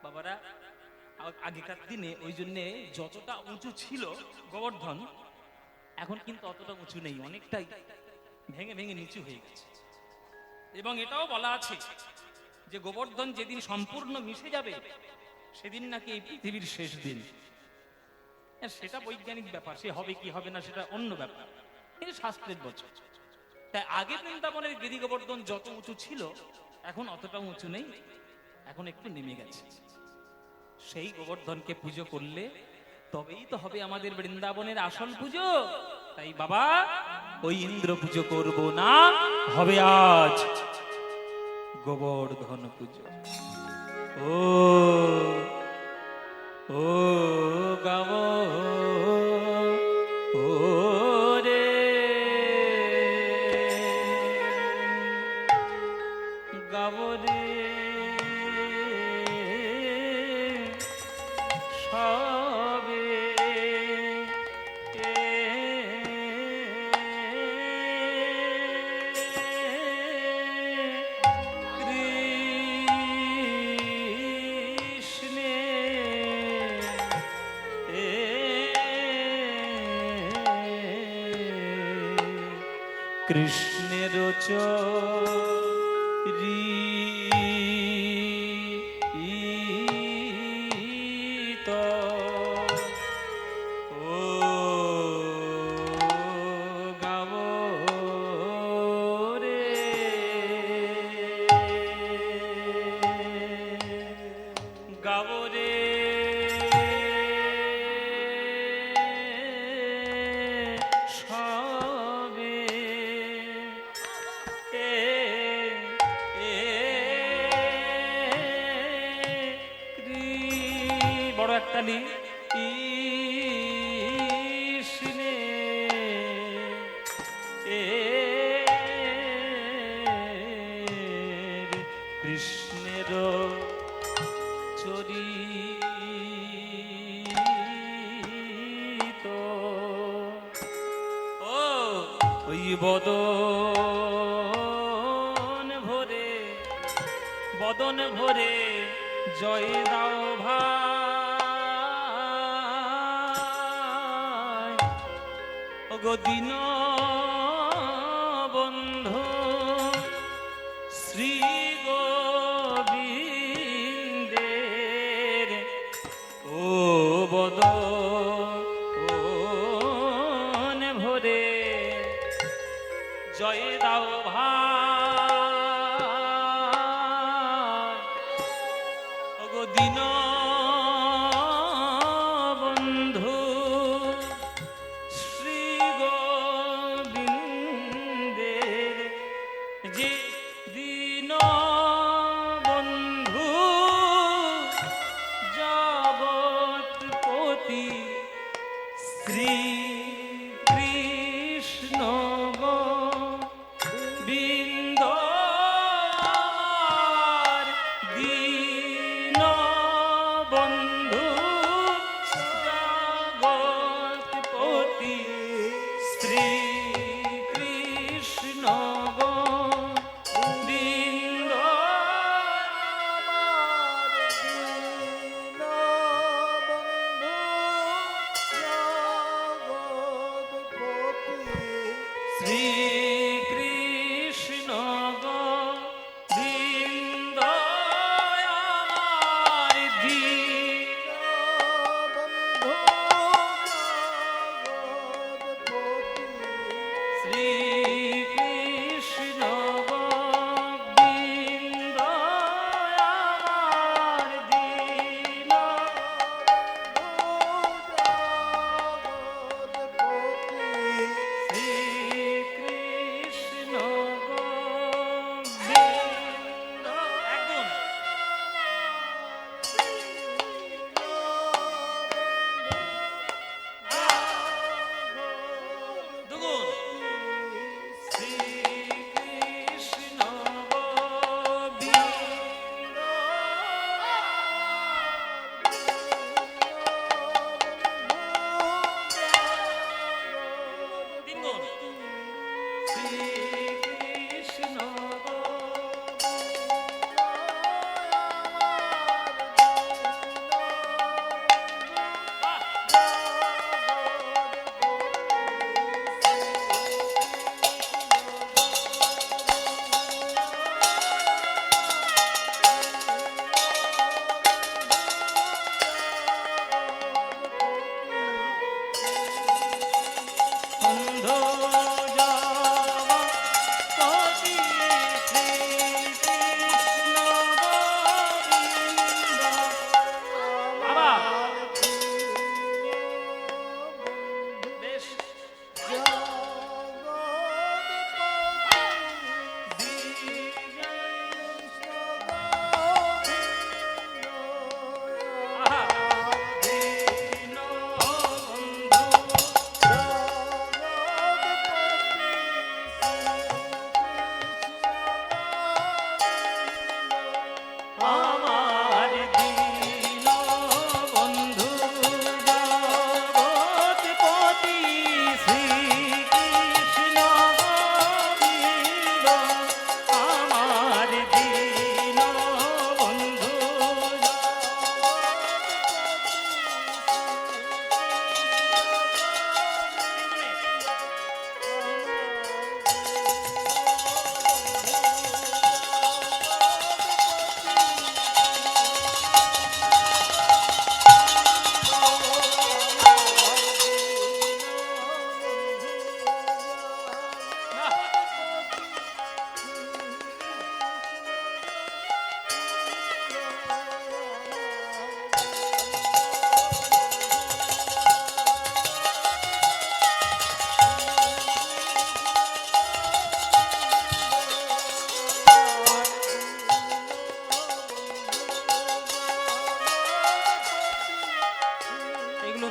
বাবারা, আগেকার দিনে ওই জন্যে যতটা উঁচু ছিল গোবর্ধন, এখন কিন্তু অতটা উঁচু নেই, অনেকটাই ভেঙে ভেঙে নিচু হয়ে গেছে। এবং এটাও বলা আছে যে গোবর্ধন যেদিন সম্পূর্ণ মিশে যাবে সেদিন নাকি এই পৃথিবীর শেষ দিন। সেটা বৈজ্ঞানিক ব্যাপার, সে হবে কি হবে না সেটা অন্য ব্যাপার, কিন্তু শাস্ত্রের বচন। তাই আগে বৃন্দাবনের গিরি গোবর্ধন যত উঁচু ছিল এখন অতটা উঁচু নেই, এখন একটু নেমে গেছে। সেই গোবর্ধনকে পুজো করলে তবেই তো হবে আমাদের বৃন্দাবনের আসল পুজো। তাই বাবা, ওই ইন্দ্র পুজো করব না, হবে আজ গোবর্ধন পুজো। ও ও গাব ও রে গাব রে সবে কৃষ্ণের চরিত ও গাব রে গাব রে বড় একটা লি ইসনে কৃষ্ণের চরিত ও ওই বদন ভরে বদন ভরে জয় দাও ভাই ওগো দীন বন্ধু শ্রী গোবিন্দের ও বদন ভরে জয় দাও ভাই ওগো দীন বন্ধু শ্রী গোবিন্দের যে দীন বন্ধু জগৎপতি শ্রী কৃষ্ণ গোবিন্দ দীন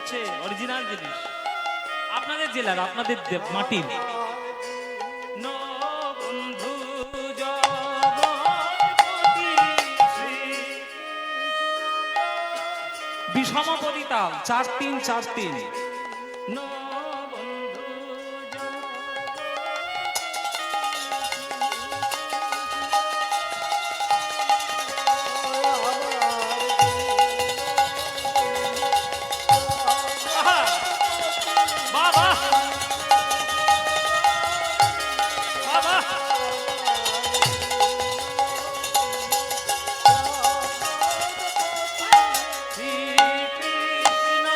হচ্ছে অরিজিনাল জিনিস, আপনাদের জেলার, আপনাদের মাটির। নো বন্ধু জগৎপতি শ্রী বিষমপতি তাল 4-3-4-3। নো বন্ধু আহা, বাবা বাবা, শ্রীকৃষ্ণ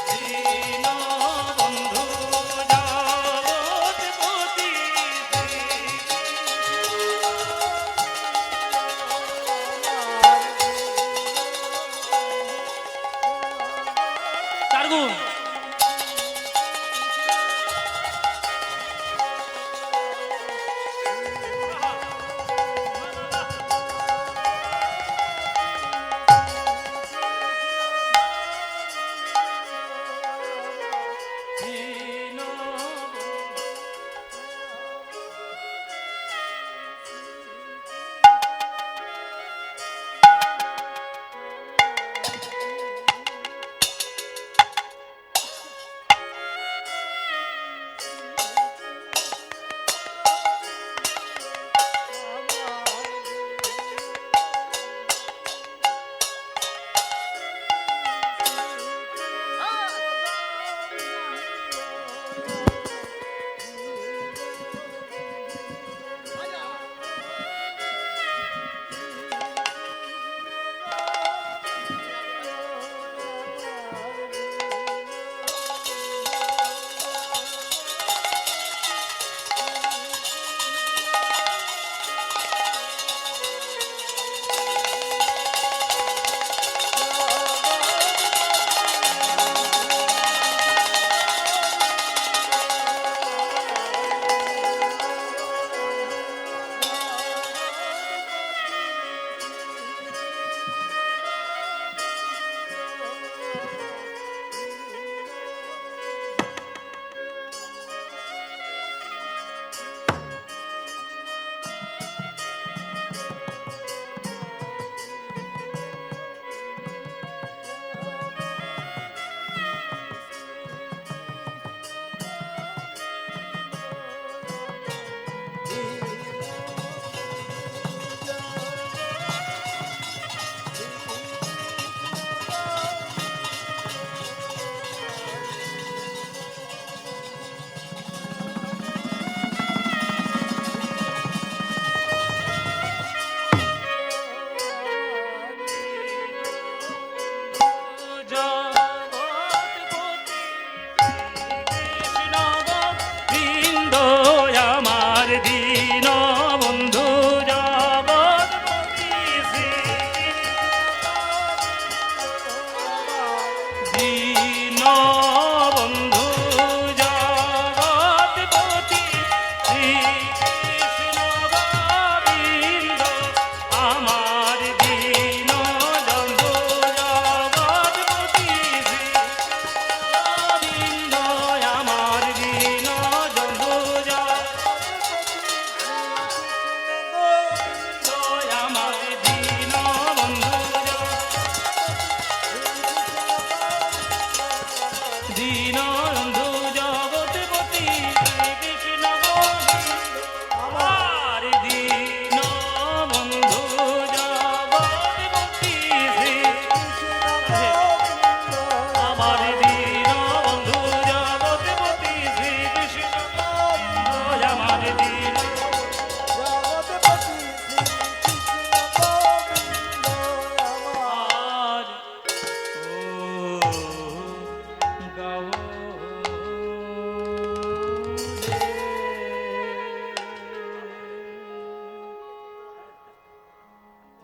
দীনবন্ধু জগৎপতি চার গুণ।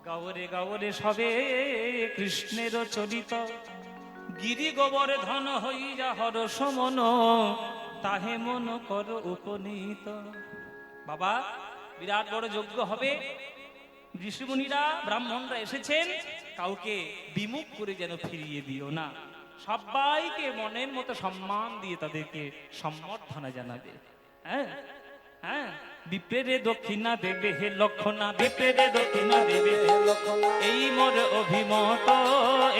গাওরে গাওরে সবে কৃষ্ণের চরিত, গিরি গোবর ধন হইয়া হর সমন, তাহে মন কর উপনীত। বাবা, বিরাট বড় যজ্ঞ হবে, ঋষিমুনিরা ব্রাহ্মণরা এসেছেন, কাউকে বিমুখ করে যেন ফিরিয়ে দিও না, সবাইকে মনের মতো সম্মান দিয়ে তাদেরকে সম্বর্ধনা জানাবে। হ্যাঁ হ্যাঁ, বিপ্রেরে দক্ষিণা দেবে হে লক্ষণা, বিপ্রেরে দক্ষিণা দেবে হে লক্ষণা, এই মোর অভিমত,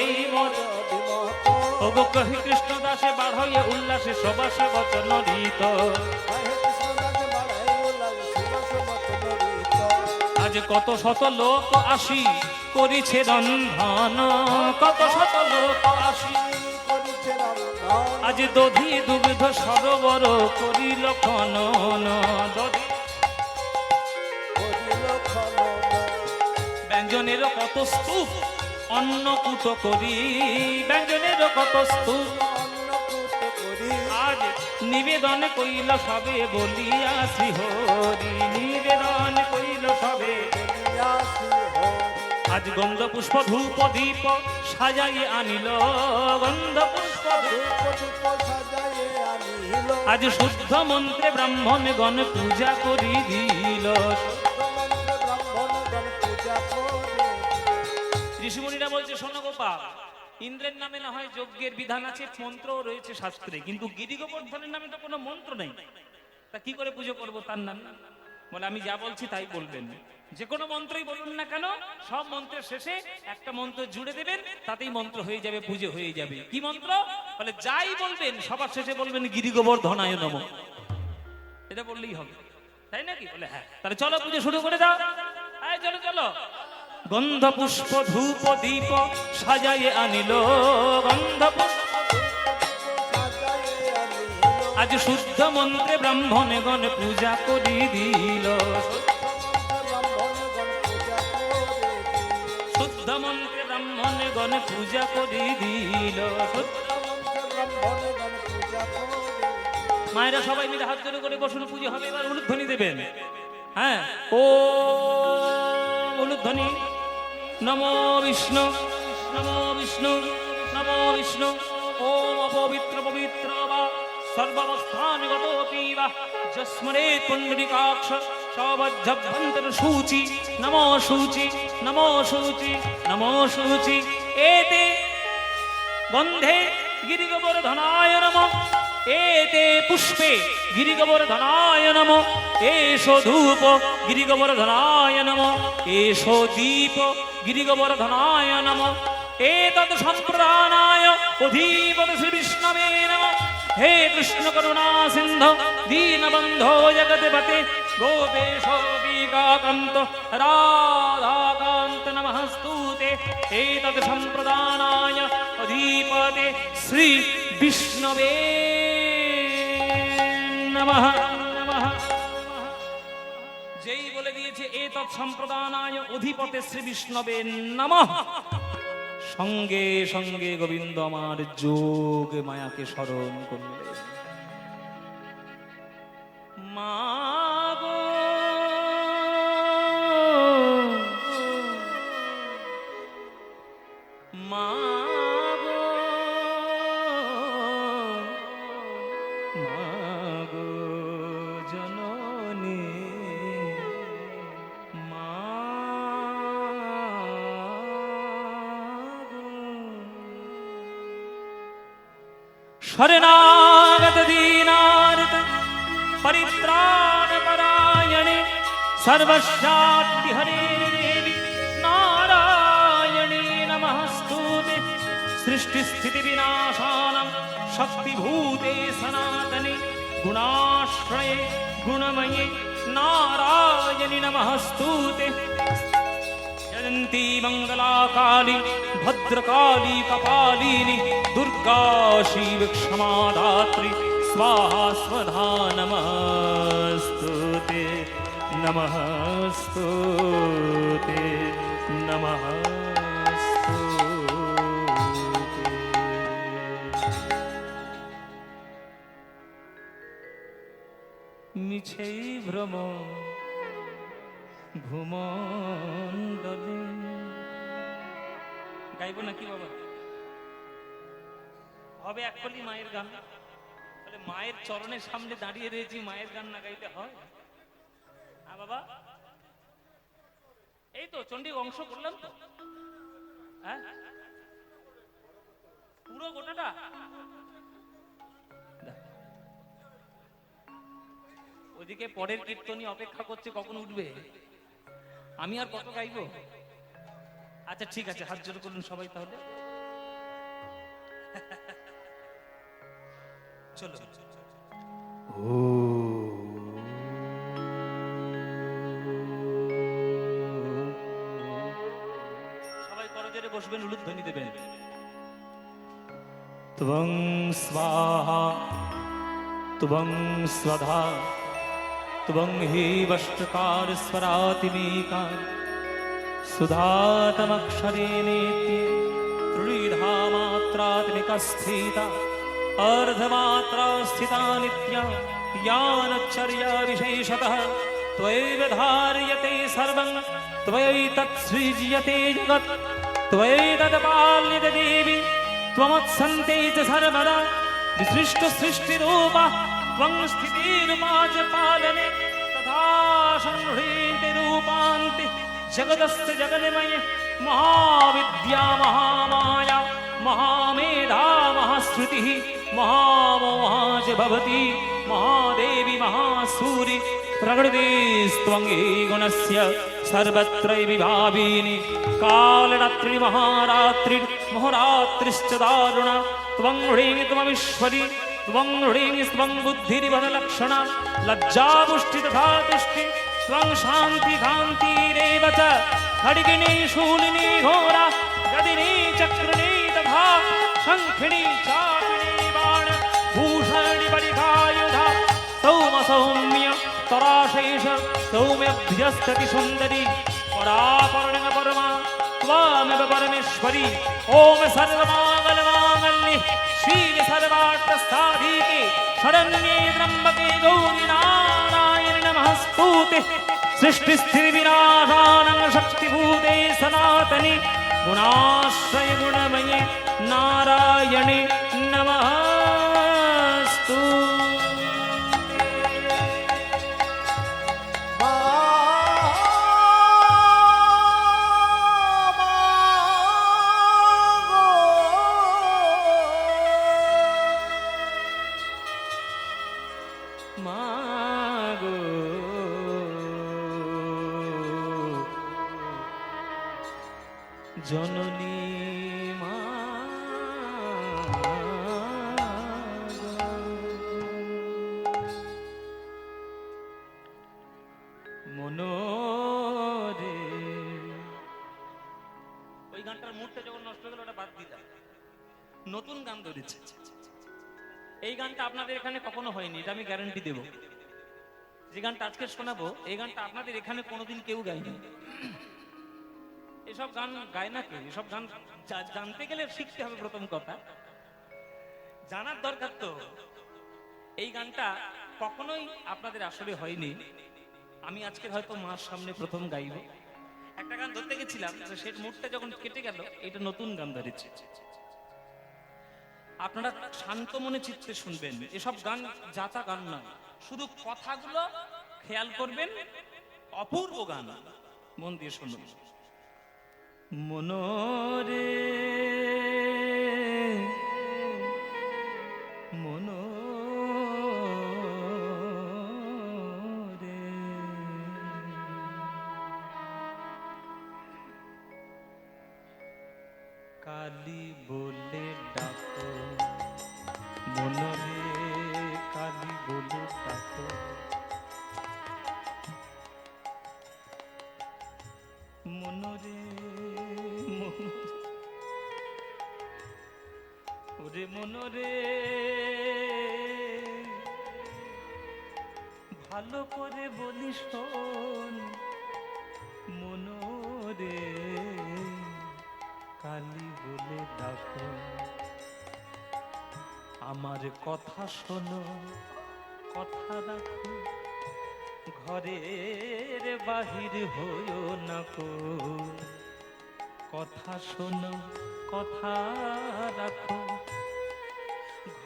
এই মোর অভিমত। ওগো কহি কৃষ্ণ দাসে বাড়াইয়া উল্লাসে সবাসে বচন রীত, আজ কত শত লোক আসি করিছে রন্ধন, কত শত লোক আসি করিছে রন্ধন, আজ দধি দুগ্ধ সরোবর করিল খনন, দধি করিল খনন। ব্যঞ্জনের কত স্তূপ অন্নকূট করি, ব্যঞ্জনের কত স্তূপ অন্নকূট করি, আজ নিবেদন কইল সবে বলিয়া শ্রীহরি, নিবেদন কইল সবে বলিয়া শ্রীহরি। আজ গন্ধ পুষ্প ধূপ দীপ সাজাইয়ে আনিল, গন্ধ পুষ্প ধূপ দীপ সাজাইয়ে আনিল, আজ শুদ্ধ মন্ত্রে ব্রাহ্মণ গণ পূজা করি দিল, শুদ্ধ মন্ত্রে ব্রাহ্মণ গণ পূজা করি। ঋষিমুনিরা বলছে, শোনো গোপাল, ইন্দ্রের নামে না হয় যজ্ঞের বিধান আছে, মন্ত্রও রয়েছে শাস্ত্রে, কিন্তু গিরি গোবর্ধনের নামে তো কোনো মন্ত্র নেই, তা কি করে পুজো করবো তার নাম? বলে আমি যা বলছি তাই বলবেন, যে কোনো মন্ত্রই বলুন না কেন, সব মন্ত্রের শেষে একটা মন্ত্র জুড়ে দেবেন, তাতেই মন্ত্র হয়ে যাবে, পুজো হয়ে যাবে। কি মন্ত্র? বলে যাই বলবেন সবার শেষে বলবেন গিরি গোবর্ধনায় নমঃ, এটা বললেই হবে, তাই নাকি? বলে হ্যাঁ। তাহলে চলো পুজো শুরু করে দাও, এই চলো চলো। গন্ধ পুষ্প ধূপ দীপ সাজাইয়ে আনিল, গন্ধ পুষ্প সাজাইয়ে আনিল, আজ শুদ্ধ মন্ত্রে ব্রাহ্মণ গণ পূজা করি দিল, শুদ্ধ মন্ত্রে ব্রাহ্মণ গণ পূজা করি দিল, শুদ্ধ মন্ত্রে ব্রাহ্মণ গণ পূজা করি। মায়েরা সবাই মিলে হাত জোড় করে বসুন, পুজো হবে, এবার উলুধ্বনি দেবেন। হ্যাঁ, ও উলুধ্বনি। নমো বিষ্ণু, নমো বিষ্ণু, নমো বিষ্ণু। ওম অপবিত্র পবিত্র বা সর্বাবস্থানগতোপি বা যস্মরেৎ পুণ্ডরিকাক্ষ সবজ্জভ্যন্তর সূচি, নমো সূচি, নমো সূচি, নমো সূচি। এতে গন্ধে গিরিগোবর্ধনায় নমঃ, এতে পুষ্পে গিরিগোবর্ধনায় নমঃ, এষো ধূপ গিরিগোবর্ধনায় নমঃ, এষো দীপ গিরিগোবর্ধনায় নমঃ, এতৎ সম্প্রদানায় অধীপতি শ্রী বিষ্ণবে নমঃ। হে কৃষ্ণ করুণা সিন্ধু দীনবন্ধো জগৎপতে গোপেশ বিকাকান্ত রাধাকান্ত নমস্তুতে। এতৎ সম্প্রদানায় অধীপতে শ্রী বিষ্ণবে নমঃ নমঃ। যেই বলে দিয়েছে এতৎ সম্প্রদানায় অধিপতে শ্রী বিষ্ণবে নমঃ, সঙ্গে সঙ্গে গোবিন্দ আমার যোগ মায়াকে স্মরণ করলেন। মা গো মা গো মা গো জননী, মা শরণাগত দীনার্ত পরিত্রাণ পরায়ণে সর্বস্যাদ্রি হরে দেবী নারায়ণী নমস্তুতে। সৃষ্টি স্থিতি বিনাশানাং শক্তিভূতে সনাতনে গুণাশ্রয়ে গুণময়ে নারায়ণী নমস্তুতে। জয়ন্ती मंगला काली भद्रकाली कपालिनी दुर्गा शिव क्षमा दात्री स्वाहा स्वधा नमस्तुते नमस्तुते नमस्तुते। मिछै भ्रम ভূমণ্ডলে। গাইব নাকি বাবা? হবে এককলি মায়ের গান। তাহলে মায়ের চরণের সামনে দাঁড়িয়ে রয়েছি, মায়ের গান না গাইতে হয়? বাবা, এই তো চণ্ডী অংশ করলাম তো, হ্যাঁ পুরো গোটাটা। ওইদিকে পরের কীর্তনী অপেক্ষা করছে কখন উঠবে, আমি আর কত গাইবো? আচ্ছা ঠিক আছে, হাত জোর করুন সবাই তাহলে। চলো। সবাই করজোরে বসবেন, উলুধ্বনি দেবেন। ত্বং স্বাহা ত্বং স্বধা ত্বং হি বষ্টকার স্বরাতিমেকার সুধাতমক্ষরেণেতি ত্রিধা মাত্রাত্মিকা স্থিতা अर्धमात्रा स्थिता नित्या यानचर्या विशेषतः त्वयैव धार्यते सर्वं त्वयैतत् सृज्यते जगत् त्वयैतत् देवी त्वमत्सन्ते च सर्वदा विसृष्टसृष्टिरूपा त्वं स्थितिरूपा च पालने तथा संहृते रूपान्ते जगदस्य जगन्मये महाविद्या महामाया महामेधा महाश्रुतिः महामोहा च भवति महादेवी महासूरि प्रकृतिस्त्वं गुणस्य सर्वत्र विभाविनी कालरात्रि महारात्रिर्महोरात्रिश्च दारुणा त्वं ह्रीं त्वमीश्वरी त्वं ह्रीं त्वं बुद्धिरिवदलक्षणा लज्जापुष्टि तथा तुष्टि त्वं शान्ति कान्तिरेव च खड्गिनी शूलिनी घोरा गदिनी चक्रिणी तथा शङ्खिनी चापिनी बाण भूषणी परिखायुधा सौम सौम्य तराशेष सौम्यभ्यस्तति सुन्दरी परापरणग परमा त्वामेव परमेश्वरी ओम सर्वमाङ्गलमाङ्गल्ये शिवे सर्वार्थसाधिके शरण्ये त्र्यम्बके गौरि नारायणि नमस्तुते सृष्टिस्थितिविनाशानं शक्तिभूते सनातने गुणाश्रय गुणमये नारायणे नमस्तु। জননী মা মনোরে, ওই গানটার মুডটা যখন নষ্ট হয়ে গেল ওটা বাদ দিলাম, নতুন গান ধরেছে। এই গানটা আপনাদের এখানে কখনো হয়নি, এটা আমি গ্যারান্টি দেব। যে গানটা আজকে শোনাবো এই গানটা আপনাদের এখানে কোনোদিন কেউ গায়নি। এসব গান গায় না কেউ, এসব গান জানতে গেলে শিখতে হবে। প্রথম কথা জানার দরকার তো। এই গানটা কখনোই আপনাদের আসলে হয়নি। আমি আজকে হয়তো মার সামনে প্রথম গাইব। একটা গান ধরতে গেছিলাম, সেই মুডটা যখন কেটে গেল, এটা নতুন গান ধরেছে। আপনারা শান্ত মনে চিত্তে শুনবেন। এসব গান যাতা গান না, শুধু কথাগুলো খেয়াল করবেন। অপূর্ব গান, মন দিয়ে শুনুন। মনোরে মনোরে কালী বলে ডাকো, মনোরে কালী বলে ডাকো, মনোরে ওরে মনোরে ভালো করে বলি শোন, মনোরে কালী বলে ডাকো, আমার কথা শোনো কথা রাখো, ঘরের বাহির হইও না কো, কথা শোনো কথা রাখো,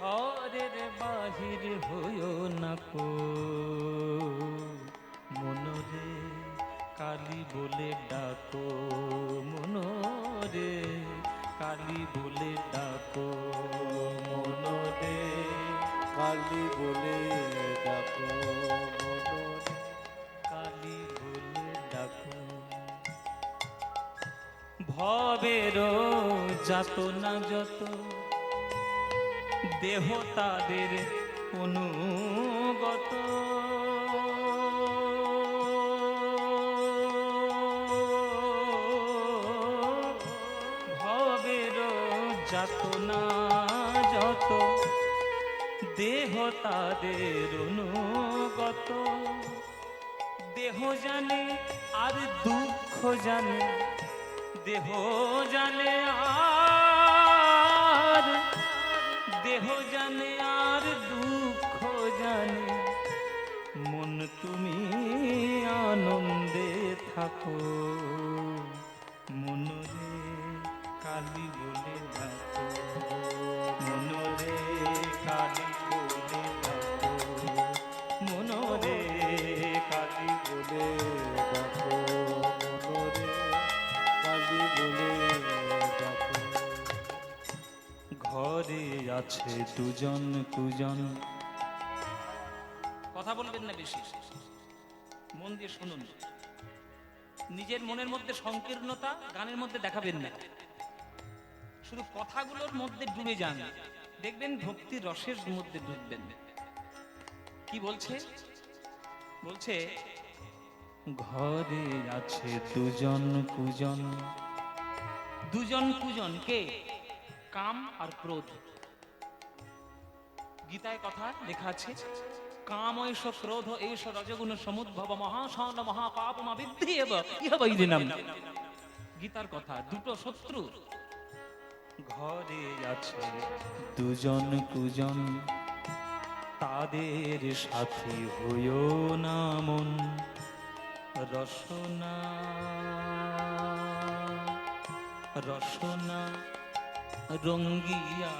ঘরের বাহির হইও না কো মনরে কালী বলে ডাকো মনরে কালী বলে ডাকো মনরে কালী বলে ডাকো মনরে। কালী বলে ডাকো ভবের যাতনা যত দেহ তাদের অনুগত ভবের যাতনা যত দেহ তাদের অনুগত দেহ জানে আর দুঃখ জানে দেহ জানে আর দেহ জানে আর দুঃখ জানে মন তুমি আনন্দে থাকো মনরে কালী বলে ডাকো মনরে কালী বলে ডাকো মনরে কালী বলে ডাকো মনরে কালী বলে ডাকো। ঘরে আছে দুজন কুজন কথা বলবেন না বেশি মন দিয়ে শুনুন নিজের মনের মধ্যে সংকীর্ণতা গানের মধ্যে দেখাবেন না শুধু কথাগুলোর মধ্যে ডুবে যান দেখবেন ভক্তির রসের মধ্যে ডুববেন কি বলছে বলছে ঘরে আছে দুজন কুজন দুজন কুজন কে কাম আর ক্রোধ গীতায় কথা লেখা আছে কাম ঐশ ক্রোধ এইশ রজগুণ সমুদ্ভব মহাশান মহাপাপমা বিদ্ধি এব ইহ বৈরিণাম গীতার কথা দুটো শত্রু ঘরে আছে দুজন কুজন তাদের সাথী হইও না মন রসনা রসনা রঙ্গিয়া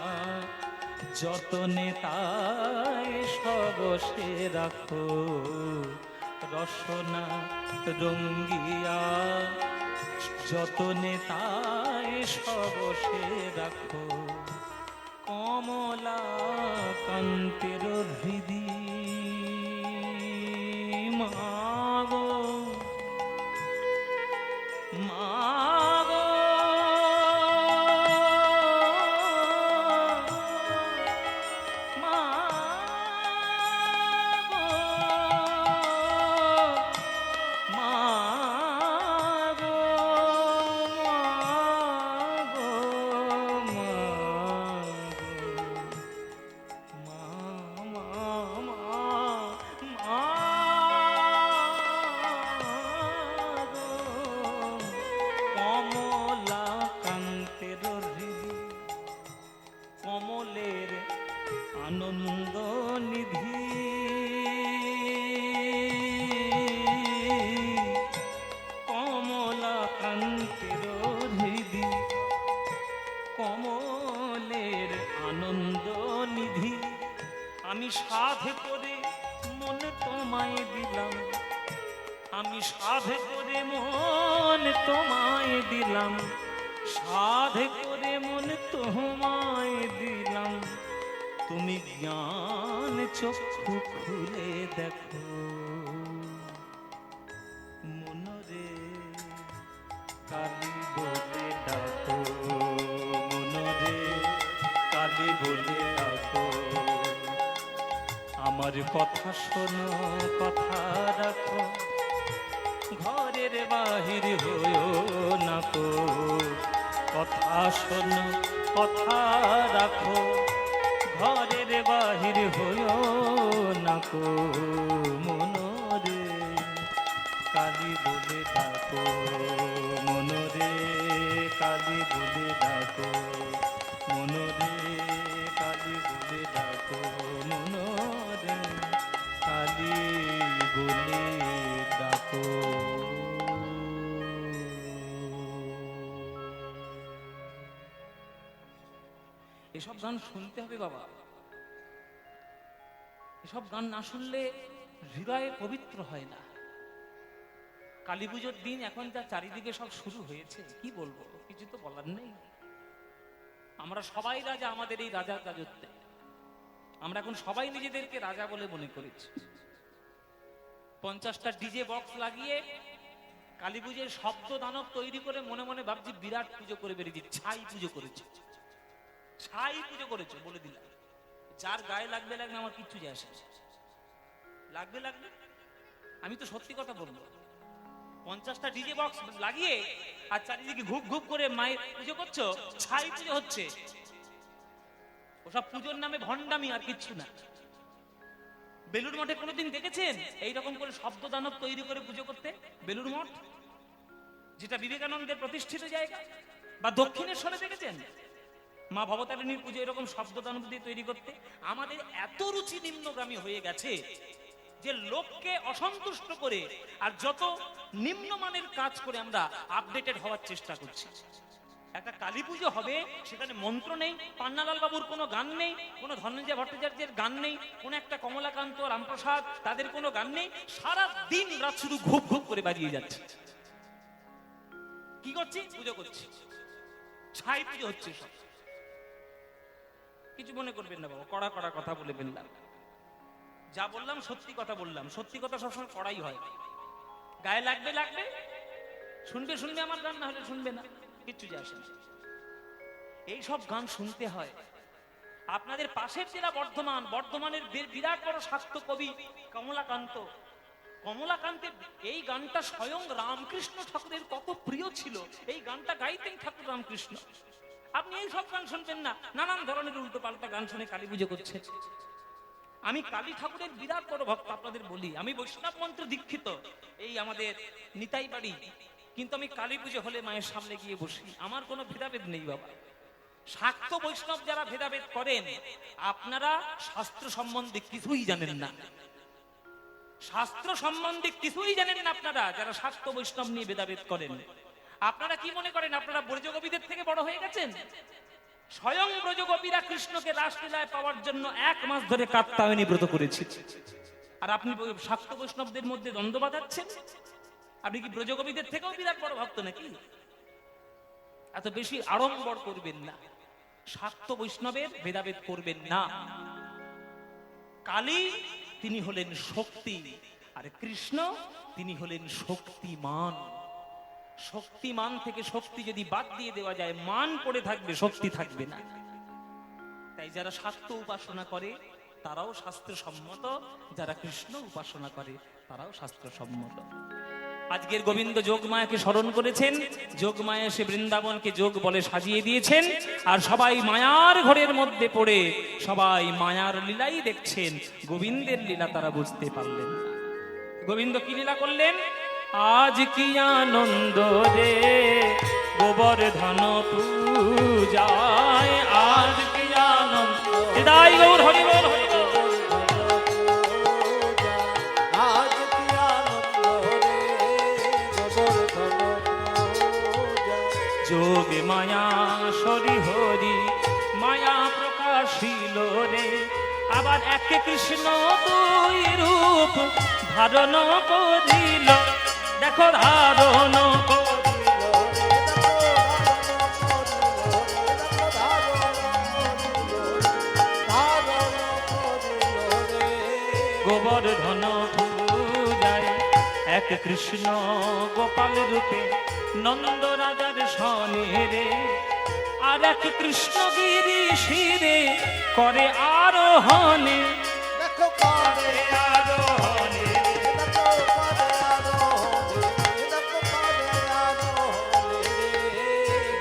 যতনে তাই সবসে রাখো রসনা রঙ্গিয়া যতনে তাই সবসে রাখো কমলা কান্তের হৃদি মাগো মাগো কমলের আনন্দ নিধি কমলা কান্তের হৃদি কমলের আনন্দ নিধি আমি সাধ করে মন তোমায় দিলাম আমি সাধ করে মন তোমায় দিলাম সাধ করে মন তোমায় দিলাম তুমি জ্ঞান চক্ষু খুলে দেখো মনরে কালী বলে ডাকো মনরে কালী বলে ডাকো আমার কথা শোনো কথা রাখো ঘরের বাহির হইও না কো কথা শোনো কথা রাখো ঘরের বাহির হইও না কো মনরে কালী বলে ডাকো মনরে কালী বলে ডাকো মনরে কালী বলে ডাকো মনরে কালী বলে ডাকো। এসব গান শুনতে হবে বাবা এসব গান না শুনলে হৃদয়ে পবিত্র হয় না। কালী পুজোর দিন এখন যা চারিদিকে সব শুরু হয়েছে, কি বলবো, কিছু তো বলার নেই। আমরা সবাই রাজা আমাদের এই রাজার রাজত্বে। আমরা এখন সবাই নিজেদেরকে রাজা বলে মনে করেছি। 50টা ডিজে বক্স লাগিয়ে কালী পুজোর শব্দ দানব তৈরি করে মনে মনে ভাবছি বিরাট পুজো করে বেরিয়েছি। ছাই পুজো করেছে, ছাই পুজো করেছে বলে দিলাম। যার গায়ে লাগবে লাগবে, আমার কিচ্ছু যায় আসে না। লাগবে লাগবে, আমি তো সত্যি কথা বলবো। 50টা ডিজে বক্স লাগিয়ে আর চারিদিকে ঘুপ ঘুপ করে মায়ের পুজো করছো, ছাই পুজো হচ্ছে। ওসব পুজোর নামে ভণ্ডামি আর কিচ্ছু না। বেলুড় মঠে কোনোদিন দেখেছেন এইরকম করে শব্দ দানব তৈরি করে পুজো করতে? বেলুড় মঠ, যেটা বিবেকানন্দের প্রতিষ্ঠিত জায়গা, বা দক্ষিণেশ্বরে দেখেছেন মা ভবতারিণীর পুজো এরকম শব্দ দানব দিয়ে তৈরি করতে? আমাদের এত রুচি নিম্নগামী হয়ে গেছে যে লোককে অসন্তুষ্ট করে আর যত নিম্নমানের কাজ করে আমরা আপডেটেড হওয়ার চেষ্টা করছি। একটা কালী পুজো হবে, সেখানে মন্ত্র নেই, পান্নালাল বাবুর কোনো গান নেই, কোনো ধনঞ্জয় ভট্টাচার্যের গান নেই, কোনো একটা কমলাকান্ত রামপ্রসাদ তাদের কোনো গান নেই। সারা দিন রাত শুধু ঘুপ ঘুপ করে বাজিয়ে যাচ্ছে। কি করছি? পুজো করছি, ছাই পুজো হচ্ছে সব। কিছু মনে করবেন না বাবা, কড়া কড়া কথা বলে ফেললাম। যা বললাম সত্যি কথা বললাম। সত্যি কথা সবসময় কড়াই হয়। গায়ে লাগবে লাগবে, শুনবে শুনবে আমার গান, না হলে শুনবে না, কিচ্ছু যায় আসে না। এইসব গান শুনতে হয়। আপনাদের পাশের জেলা বর্ধমান, বর্ধমানের বিরাট বড় শাক্ত কবি কমলাকান্ত, কমলাকান্তের এই গানটা স্বয়ং রামকৃষ্ণ ঠাকুরের কত প্রিয় ছিল। এই গানটা গাইতেন ঠাকুর রামকৃষ্ণ। আপনি এই সব গান শুনবেন না, নানান ধরনের উল্টো পাল্টা গান শুনে কালী পুজো করছে। আমি কালী ঠাকুরের বিরাট বড় ভক্ত, আপনাদের বলি। আমি বৈষ্ণব মন্ত্র দীক্ষিত, এই আমাদের নিতাই বাড়ি, কিন্তু আমি কালী পুজো হলে মায়ের সামনে গিয়ে বসি। আমার কোনো ভেদাভেদ নেই বাবা। শাক্ত বৈষ্ণব যারা ভেদাভেদ করেন, আপনারা শাস্ত্র সম্বন্ধে কিছুই জানেন না। শাস্ত্র সম্বন্ধে কিছুই জানেন না আপনারা যারা শাক্ত বৈষ্ণব নিয়ে ভেদাভেদ করেন। আপনারা কি মনে করেন আপনারা ব্রজগোপীদের থেকে বড় হয়ে গেছেন? স্বয়ং ব্রজগোপীরা কৃষ্ণকে রাসলীলায় পাওয়ার জন্য 1 মাস ধরে কাত্যায়নী ব্রত করেছে, আর আপনি শাক্ত বৈষ্ণবদের মধ্যে দ্বন্দ্ব বাঁধাচ্ছেন। আপনি কি ব্রজগোপীদের থেকেও বিরাট বড় ভক্ত নাকি? এত বেশি আড়ম্বর করবেন না, শাক্ত বৈষ্ণবের ভেদাভেদ করবেন না। কালী তিনি হলেন শক্তি, আর কৃষ্ণ তিনি হলেন শক্তিমান। শক্তিমান থেকে শক্তি যদি বাদ দিয়ে দেওয়া যায়, মান পড়ে থাকবে, শক্তি থাকবে না। তাই যারা শাক্ত উপাসনা করে তারাও শাস্ত্রসম্মত, যারা কৃষ্ণ উপাসনা করে তারাও শাস্ত্রসম্মত। আজকের গোবিন্দ যোগমায়াকে স্মরণ করেছেন। যোগমায়া সে বৃন্দাবনকে যোগ বলে সাজিয়ে দিয়েছেন, আর সবাই মায়ার ঘরের মধ্যে পড়ে সবাই মায়ার লীলাই দেখছেন। গোবিন্দের লীলা তারা বুঝতে পারলেন না। গোবিন্দ কি লীলা করলেন? আজ কি আনন্দ রে গোবর্ধন পূজায়, আজ কি আনন্দ। হৃদয় গৌর হরি বল, হরি বল। যোগে মায়া সরি হরি মায়া প্রকাশিল রে, আবার একে কৃষ্ণ দুই রূপ ধারণ করিল। দেখো ধারণ গোবর্ধন পূজায়, এক কৃষ্ণ গোপাল রূপে নন্দ রাজার সনে রে, আর এক কৃষ্ণ গিরি শিরে করে আরোহণে। দেখো করে আরোহণে,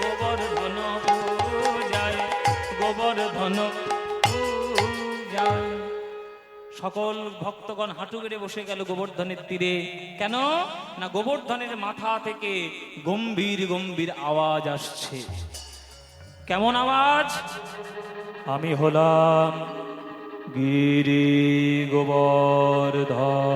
গোবর্ধন পূজায়, গোবর্ধন পূজায়। সকল ভক্তগণ হাঁটু গেড়ে বসে গেল গোবর্ধনের তীরে। কেন না, গোবর্ধনের মাথা থেকে গম্ভীর গম্ভীর আওয়াজ আসছে। কেমন আওয়াজ? আমি হলাম গিরি গোবর্ধন।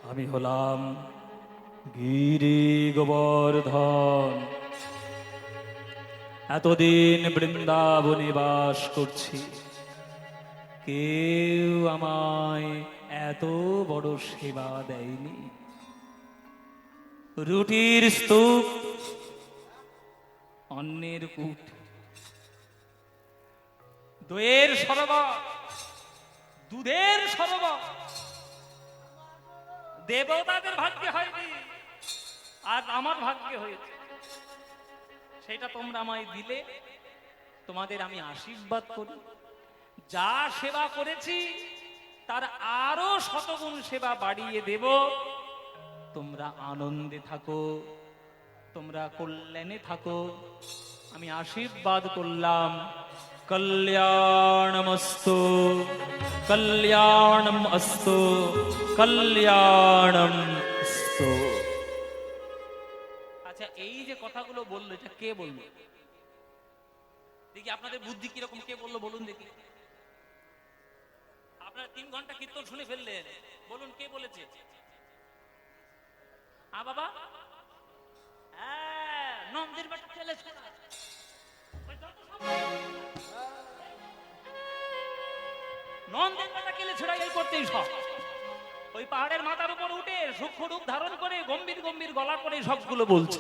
আমি হলাম গিরি গোবর্ধন, এতদিন বৃন্দাবনে বাস করছি, কেউ আমায় এত বড় সেবা দেয়নি। রুটির স্তূপ, অন্নের কূট, দইয়ের সরোবর, দুধের সরোবর দেবতাদের ভাগ্যে হয়নি, আর আমার ভাগ্যে হয়েছে। সেটা তোমরা আমায় দিলে, তোমাদের আমি আশীর্বাদ করি। যা সেবা করেছি তার আরো শতগুণ সেবা বাড়িয়ে দেব। তোমরা আনন্দে থাকো, তোমরা কল্যাণে থাকো, আমি আশীর্বাদ করলাম। কল্যাণমস্তু, কল্যাণম অস্তু, কল্যাণম অস্তু। আচ্ছা, এই যে কথাগুলো বললো, এটা কে বললো? দেখি আপনাদের বুদ্ধি কিরকম, কে বললো বলুন দেখি। আপনারা 3 ঘন্টা কীর্তন শুনে ফেললেন, বলুন কে বলেছে? বাবা, নন্দের বেটা চলে নন্দের বেটা কেলে ছেড়াই এই করতেই সব। ওই পাহাড়ের মাথার উপর উঠে সূক্ষ্ম রূপ ধারণ করে গম্ভীর গম্ভীর গলা করে সবগুলো বলছে।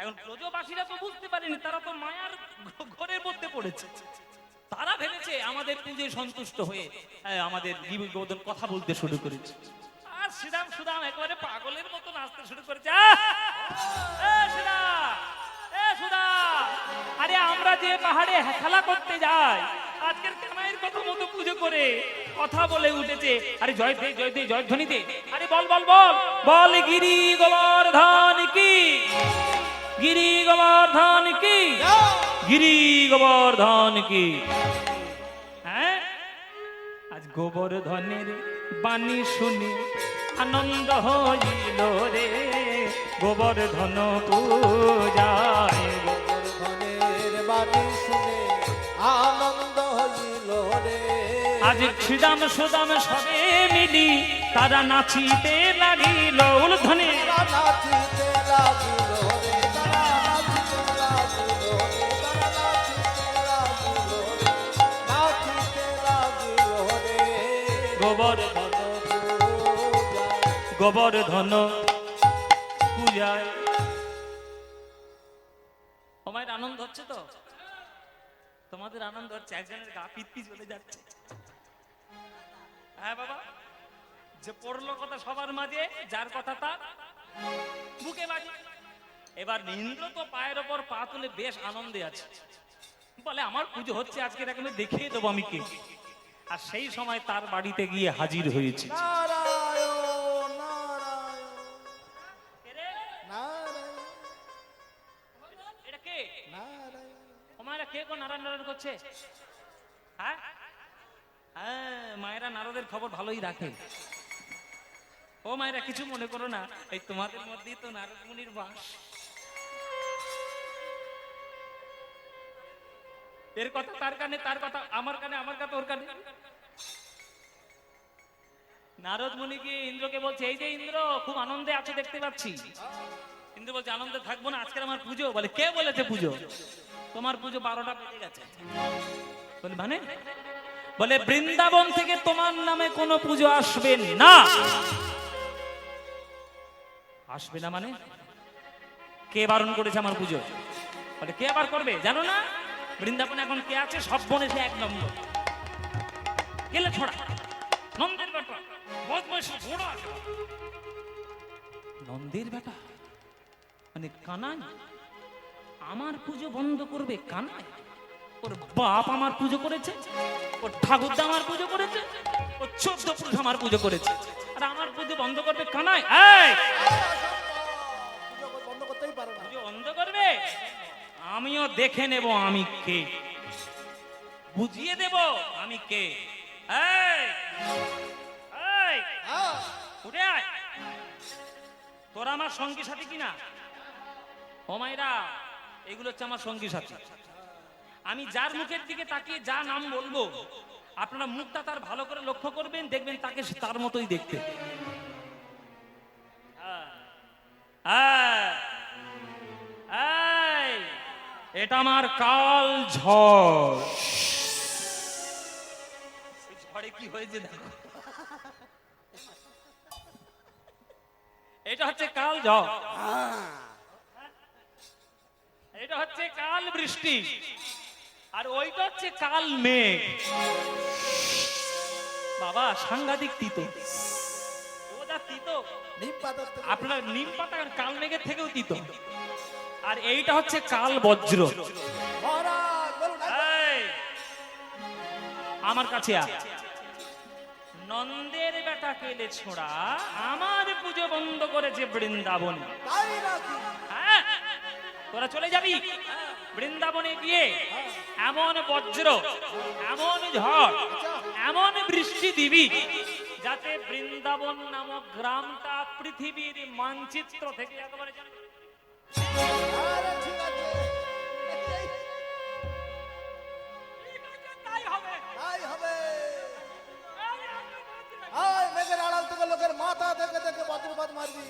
এখন ব্রজবাসীরা তো বুঝতে পারেনি, তারা তো মায়ার ঘরের মধ্যে পড়েছে। তারা ভেবেছে আমাদের পুজোয় সন্তুষ্ট হয়ে আমাদের জীবন কথা বলতে শুরু করেছে। আর শ্রীরাম সুদাম একেবারে পাগলের মতো নাচতে শুরু করেছে। আরে আমরা যে পাহাড়ে খেলা করতে যাই, আজকের মায়ের কথা মতো পুজো করে কথা বলে উঠেছে। আরে জয় দে, জয় দে, জয়ধ্বনি দে। আরে বল বল বল বল, গিরি গোবর্ধন কি, গিরি গোবর্ধন কি, গিরি গোবর্ধন কি। হ্যাঁ, আজ গোবর্ধনের বাণী শুনে আনন্দ হইল রে, গোবর্ধন পূজায়। গোবর্ধনের বাণী শুনে আনন্দ হইল রে। আজ শ্রীরাম সুদাম সবে মিলি তারা নাচিতে লাগিল উলধ্বনি, নাচিতে লাগিল রে, তারা নাচিতে লাগিল রে, তারা নাচিতে লাগিল রে, নাচিতে লাগিল রে। গোবর্ধন গোবর্ধন পূজায়। তোমার আনন্দ হচ্ছে তো? তোমাদের আনন্দ হচ্ছে? একজনের গা পিত্তি চলে যাচ্ছে। হ্যাঁ বাবা, যে পড়লো কথা সবার মাঝে, যার কথা তার বুকে বাজে। এবার ইন্দ্র তো পায়ের ওপর পা তুলে বেশ আনন্দে আছে, বলে আমার পুজো হচ্ছে আজকে, তাকে আমি দেখিয়ে দেবো আমি কে। আর সেই সময় তার বাড়িতে গিয়ে হাজির হয়েছে নারায়ণ নারায়ণ নারায়ণ এটা কে? নারায়ণ। মায়েরা কে গো নারায়ণ নারায়ণ করছে? হ্যাঁ হ্যাঁ, মায়েরা নারদের খবর ভালোই রাখে। ও মায়েরা কিছু মনে করো না, এই তোমাদের মধ্যেই তো নারদ মুনির বাস। এর কথা তার কানে, তার কথা আমার কানে, আমার কথা ওর কানে। নারদ মুনি গিয়ে ইন্দ্রকে বলছে, এই যে ইন্দ্র খুব আনন্দে আছো দেখতে পাচ্ছি। ইন্দ্র বলছে, আনন্দে থাকবো না, আজকের আমার পুজো। বলে কে বলেছে পুজো? তোমার পুজো 12টা বেজে গেছে। বলে মানে? বলে বৃন্দাবন থেকে তোমার নামে কোনো পুজো আসবে না। আসবে না মানে? কে বারণ করেছে আমার পুজো? বলে কে আবার করবে জানো না? বৃন্দাবনে এখন কে আছে? সব বনে সে 1 নম্বর গেলে ছড়া, নন্দের বেটা, বদমাইশ ঘোড়া। নন্দের বেটা মানে কানাই আমার পুজো বন্ধ করবে? কানাই ওর বাপ আমার পুজো করেছে, ওর ঠাকুরদা আমার পুজো করেছে, ওর 14 পুরুষ আমার পুজো করেছে, আর আমার পুজো বন্ধ করবে কানাই? বন্ধ করতেই পারে না। পুজো বন্ধ করবে? আমিও দেখে নেব আমি কে, বুঝিয়ে দেব আমি কে। উঠে আয়, তোরা আমার সঙ্গী সাথী কিনা? ও মাইরা, এগুলো হচ্ছে আমার সঙ্গী সাথী। আমি যার মুখের দিকে তাকিয়ে যা নাম বলবো, আপনারা মুখটা তার ভালো করে লক্ষ্য করবেন, দেখবেন তাকে তার মতোই দেখতে। এই, এটা আমার কাল ঝড়। এই ঝড়ে কি হয়েছে দেখো, এটা হচ্ছে কাল ঝড়, এটা হচ্ছে কাল বৃষ্টি, আর ওইটা হচ্ছে কাল মেঘ। বাবা সাংঘাতিক তিতো, ওটা তিতো নিম পাতার থেকে আপনার নিম পাতা কাল মেঘের থেকেও তিতো। আর এইটা হচ্ছে কাল বজ্র। মহারাজ বলুন এই, আমার কাছে আয়। নন্দের বেটা কেলে ছোড়া আমার পুজো বন্ধ করেছে বৃন্দাবন। তাই নাকি? হ্যাঁ, তোরা চলে যাবি বৃন্দাবনে গিয়ে এমন বজ্র, এমন ঝড়, এমন বৃষ্টি দিবি যাতে বৃন্দাবন নামক গ্রামটা পৃথিবীর মানচিত্র থেকে একেবারে যেন আরে ঠিক আছে, তাই হবে। তাই হবে। আয় মেঘের আড়াল থেকে লোকের মাথা থেকে দেখে বজ্রপাত মারবি।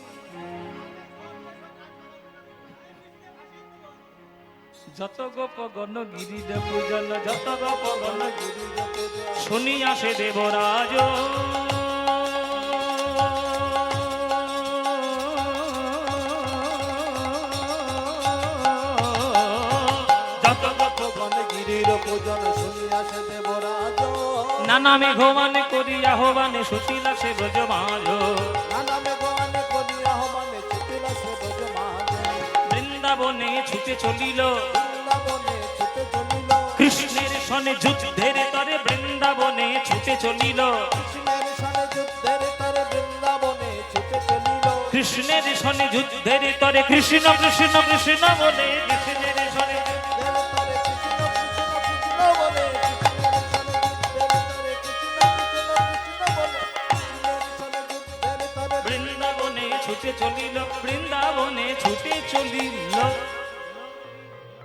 যত গোপ গণ গিরিজ পূজন, যত গোপ গণ গিরিজ পূজন, শুনিয়া সে দেবরাজ। যত গোপ গণ গিরির পূজন শুনিয়া সে দেবরাজ, নানা মেঘমান করিয়া হবানে সুশীলা সে ব্রজমাজ। নানা মেঘানে করিয়া হবানে ছুটিলা সে ব্রজমাজ। বৃন্দাবনে ছুটে চলিল বৃন্দাবনে ছুটে চলিল, কৃষ্ণের সনে যুদ্ধের তরে, বৃন্দাবনে ছুটে চলিল কৃষ্ণের সনে যুদ্ধের তরে বৃন্দাবনে ছুটে চলিল। কৃষ্ণের সনে যুদ্ধের তরে, কৃষ্ণ কৃষ্ণ কৃষ্ণ বলে কৃষ্ণের সনে যুদ্ধের তরে কৃষ্ণ কৃষ্ণ কৃষ্ণ বলে, কৃষ্ণের সনে যুদ্ধের তরে কৃষ্ণ কৃষ্ণ কৃষ্ণ বলে, কৃষ্ণের সনে যুদ্ধের তরে বৃন্দাবনে ছুটে চলিল, বৃন্দাবনে ছুটে চলিল।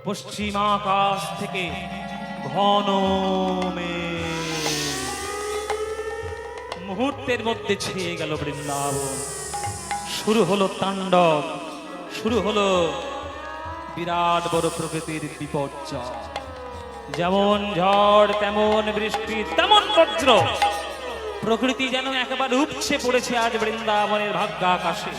পশ্চিম আকাশ থেকে ঘন মেঘ মুহূর্তের মধ্যে ছেয়ে গেল বৃন্দাবন। শুরু হলো তাণ্ডব, শুরু হলো বিরাট বড় প্রকৃতির বিপর্যয়। যেমন ঝড়, তেমন বৃষ্টি, তেমন বজ্র। প্রকৃতি যেন একেবারে উপচে পড়েছে আজ বৃন্দাবনের ভাগ্যাকাশে।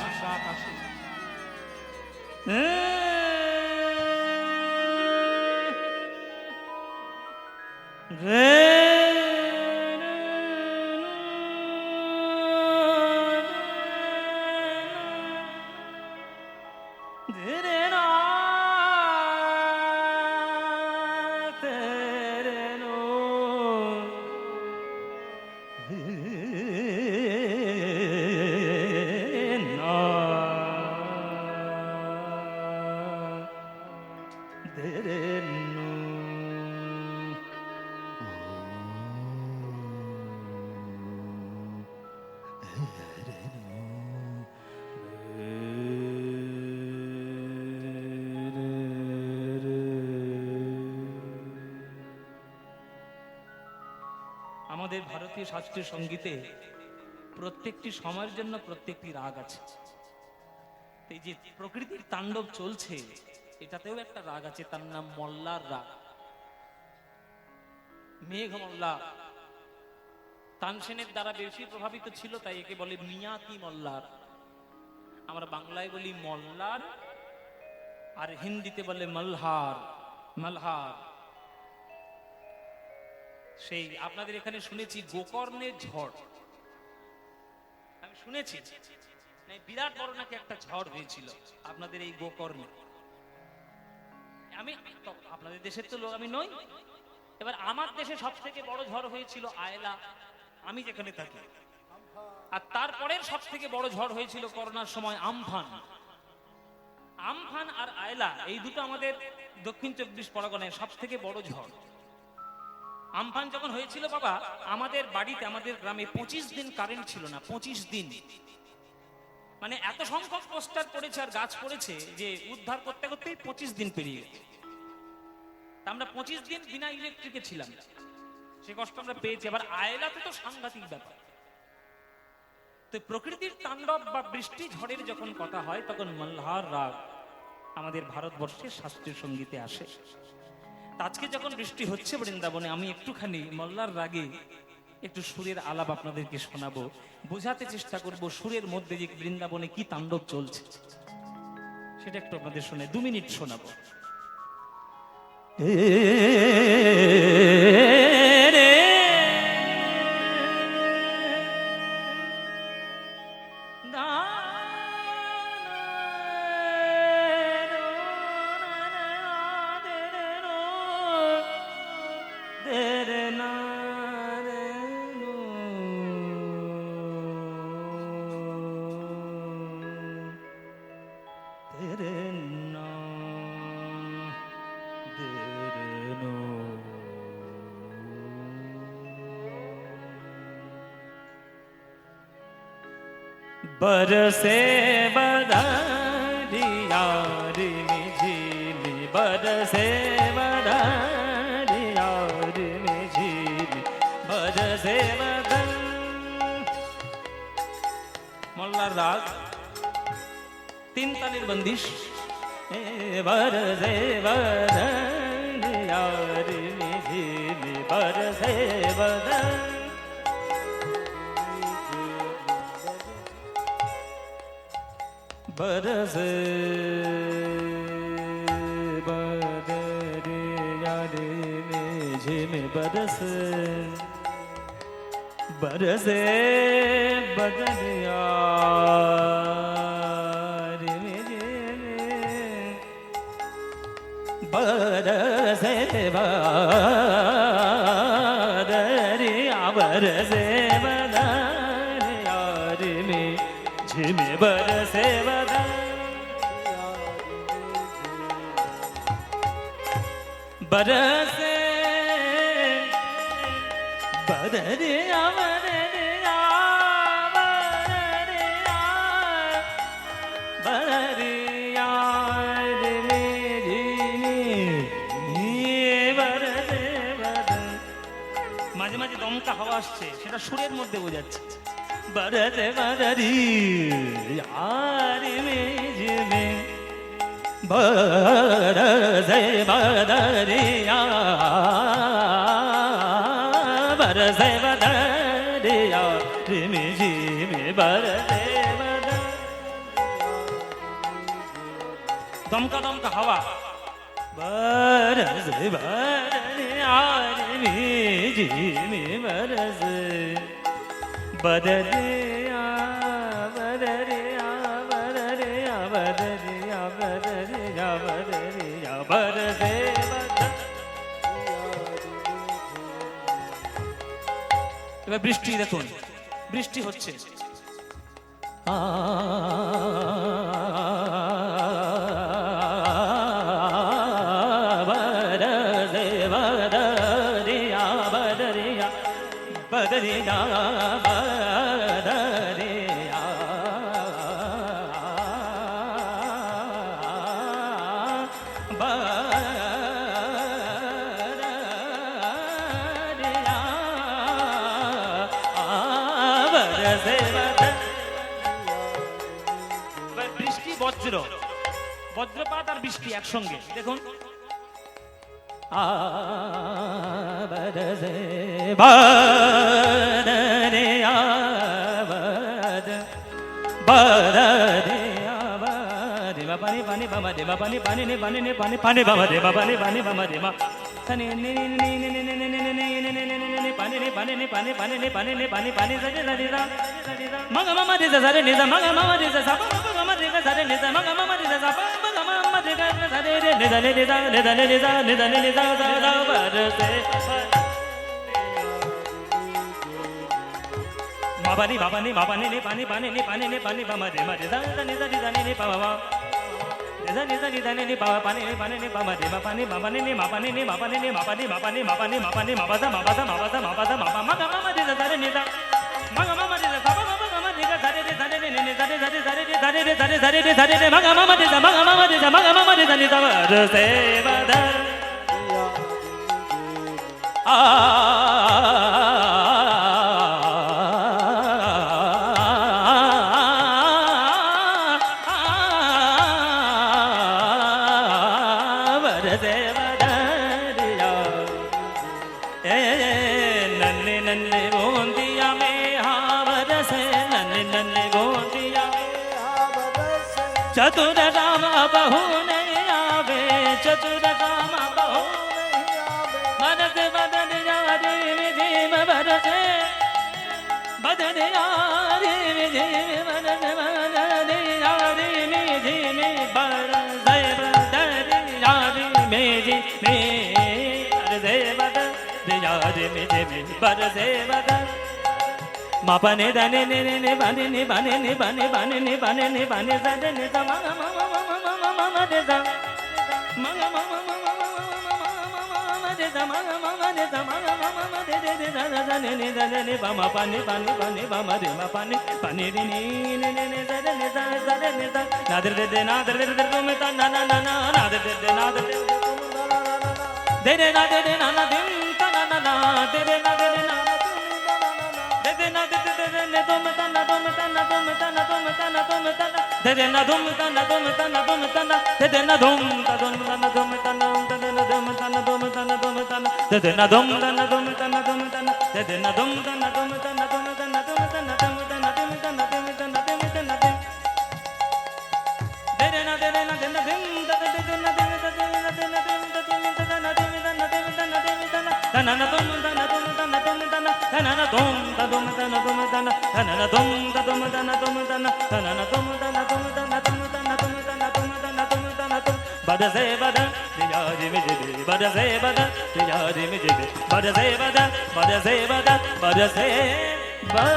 আমাদের ভারতীয় শাস্ত্রীয় সঙ্গীতে প্রত্যেকটি সময়ের জন্য প্রত্যেকটি রাগ আছে। এই যে প্রকৃতির তাণ্ডব চলছে, এটাতেও একটা রাগ আছে, তার নাম মল্লার রাগ। মেঘ মল্লা তানসেনের দ্বারা বেশি প্রভাবিত ছিল, তাই একে বলে মিয়াতি মল্লার। আমরা বাংলায় বলি মল্লার, আর হিন্দিতে বলে মলহার। মলহার সেই আপনাদের এখানে শুনেছি গোকর্ণের ঝড়, আমি শুনেছি বিরাট বড় নাকি একটা ঝড় হয়েছিল আপনাদের এই গোকর্ণে। আমি আপনাদের দেশের তো লোক আমি নই, এবার আমার দেশে সব থেকে বড় ঝড় হয়েছিল আয়লা, আমি যেখানে থাকি। আর তারপরের সব থেকে বড় ঝড় হয়েছিল করোনার সময় আমফান। আমফান আর আয়লা এই দুটো আমাদের দক্ষিণ 24 পরগনায় সব থেকে বড় ঝড়। আমফান যখন হয়েছিল বাবা, আমাদের বাড়িতে, আমাদের গ্রামে 25 দিন কারেন্ট ছিল না। 25 দিন, মানে এত সংখ্যক পোস্টার পড়েছে আর গাছ পড়েছে যে উদ্ধার করতে করতেই 25 দিন পেরিয়ে গেছে। আমরা 25 দিন বিনা ইলেকট্রিকে ছিলাম, সে কষ্ট আমরা পেয়েছি। আবার আয়লাতে তো সাংঘাতিক ব্যাপার। তো প্রকৃতির তাণ্ডব বা বৃষ্টি ঝড়ের যখন কথা হয় তখন মল্লার রাগ আমাদের ভারতবর্ষের শাস্ত্রীয় সঙ্গীতে আসে। তা আজকে যখন বৃষ্টি হচ্ছে বৃন্দাবনে, আমি একটুখানি মল্লার রাগে একটু সুরের আলাপ আপনাদেরকে শোনাবো, বোঝাতে চেষ্টা করব সুরের মধ্যে যে বৃন্দাবনে কি তাণ্ডব চলছে সেটা একটু আপনাদের শুনে 2 মিনিট শোনাবো। बरसे बदरिया रिमि झिमि, बरसे बदरिया रिमि झिमि, बरसे बदन। मोल्लार राग 3 तालेर बंदिश। बरसे बदरिया रिमि झिमि, बरसे बदन। बरसे बदरिया रिमि झिमि, बरसे बरसे बदरिया रिमि झिमि, बरसे बदरिया, बरसे बदरिया रिमि झिमि, बरसे बरसे बदरिया, बदरिया, बदरिया, बदरिया रिमि झिमि, बरसे बदन। মাঝে মাঝে দমকা হাওয়া আসছে, সেটা সুরের মধ্যে বোঝাচ্ছে। बरसे बदरिया रिमि झिमि, बरसे बदरिया, बरसे बदरिया रिमि झिमि, बरसे बदरिया। दमका दमका हवा। बरसे बदरिया रिमि झिमि, बरसे बदरिया, बदरिया, बदरिया, बदरिया, बदरिया, बदरिया, बरसे बदरिया। এবার বৃষ্টি দেখুন, বৃষ্টি হচ্ছে। बरसे बदरिया, बदरिया, बदरिया, बदरिया, बरसे बदरिया। বৃষ্টি বজ্র, বজ্রপাত আর বৃষ্টি একসঙ্গে দেখুন। बरसे बदरिया, बदरिया, बदरिया, पानी पानी बाबा देवा, पानी पानी ने पानी ने पानी पानी बाबा देवा, पानी पानी बाबा देवा, पानी ने ने ने ने ने ने ने ने ने ने पानी ने पानी ने पानी पानी ने पानी ने पानी पानी सजे सजे रा मगा मामा दे सरे ने मगा मामा दे सा मगा मामा दे सरे ने मगा मामा दे सा मगा मामा दे सरे ने ने ने ने ने ने ने ने दा बरसे मापानी मापानी मापानी ने पानी पानी ने पानी ने पानी बामा दे मा दे दा ने दा ने ने पावा Nisa nisa nisa ni bawa pani ni pani ni bawa di bawa pani bawa ni mapani ni mapani ni mapani mapani mapani mapani mapasa mapasa mapasa mapasa mapa maga mama di sare nisa maga mama di sare mama mama di sare di sare ni ni sare sare sare di sare di sare sare di sare di maga mama di sare maga mama di sare maga mama di sare nisa bharse badar नन्हे गोंदिया में हावर से नन्हे नन्हे गोंदिया चतुर रामा बहू नहीं आवे चतुर रामा बहू बरस बदन यारी विधिम बरसे बदन यारी विधिम बरस बदन यारी विधिम बरसे बदन यारी मेरी बरसे बदन यारी विधिम बरसे बदन मापने दने ने ने बने ने बने ने बने बने ने बने ने बने सदे ने मा मा मा मा मा मा मा मा दे सा मा मा मा मा मा मा दे सा मा मा मा दे सा मा मा मा मा दे दे दे दा दा ने ने दा ने बा मा पानी पानी पानी बा मा दे मा पानी पानी रे ने ने ने सदे ने सा सदे ने सा ना दे दे ना दे दे तुम ता ना ना ना ना दे दे ना दे दे दे ना दे ना ना दिन ता ना ना ना दे दे ना दे ना na de de de ne dum ta na dum ta na dum ta na dum ta na dum ta na de de na dum ta na dum ta na dum ta na de de na dum ta dum ta na dum ta na de de na dum ta na dum ta na dum ta na de de na dum ta na dum ta na dum ta na de de na dum ta na dum ta na dum ta na dum ta na dum ta na dum ta na dum ta na dum ta na dum de de na de de na de na dim ta de de na de na de na de na dim ta dim ta na dim ta na dim ta na dim ta na na dum ta na dum ta na dum ta na na na dum ta dum ta na dum ta na na na dum ta dum ta na dum ta na na na dum ta na dum ta na dum ta na dum ta na dum ta na dum ta na dum bada se bada yaari me jibe bada se bada yaari me jibe bada se bada bada se bada bada se bada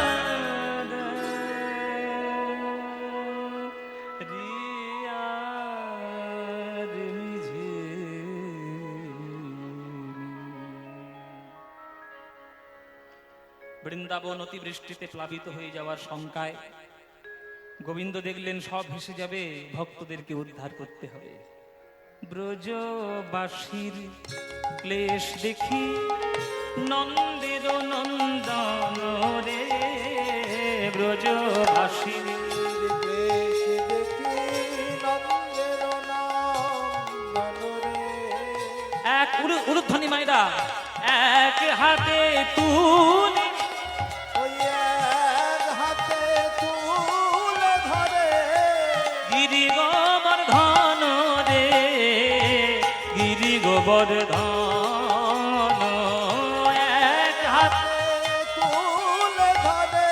Vrindavan অতিবৃষ্টিতে প্লাবিত হয়ে যাওয়ার শঙ্কায় গোবিন্দ দেখলেন সব ভেসে যাবে, ভক্তদেরকে উদ্ধার করতে হবে। ব্রজবাসীর ক্লেশ দেখি নন্দের নন্দন রে, ব্রজবাসীর এক উলুধ্বনি মাইরা এক হাতে তুলে গিরি গোবর্ধন রে, গিরি গোবর্ধন এক হাতে তুলে ধরে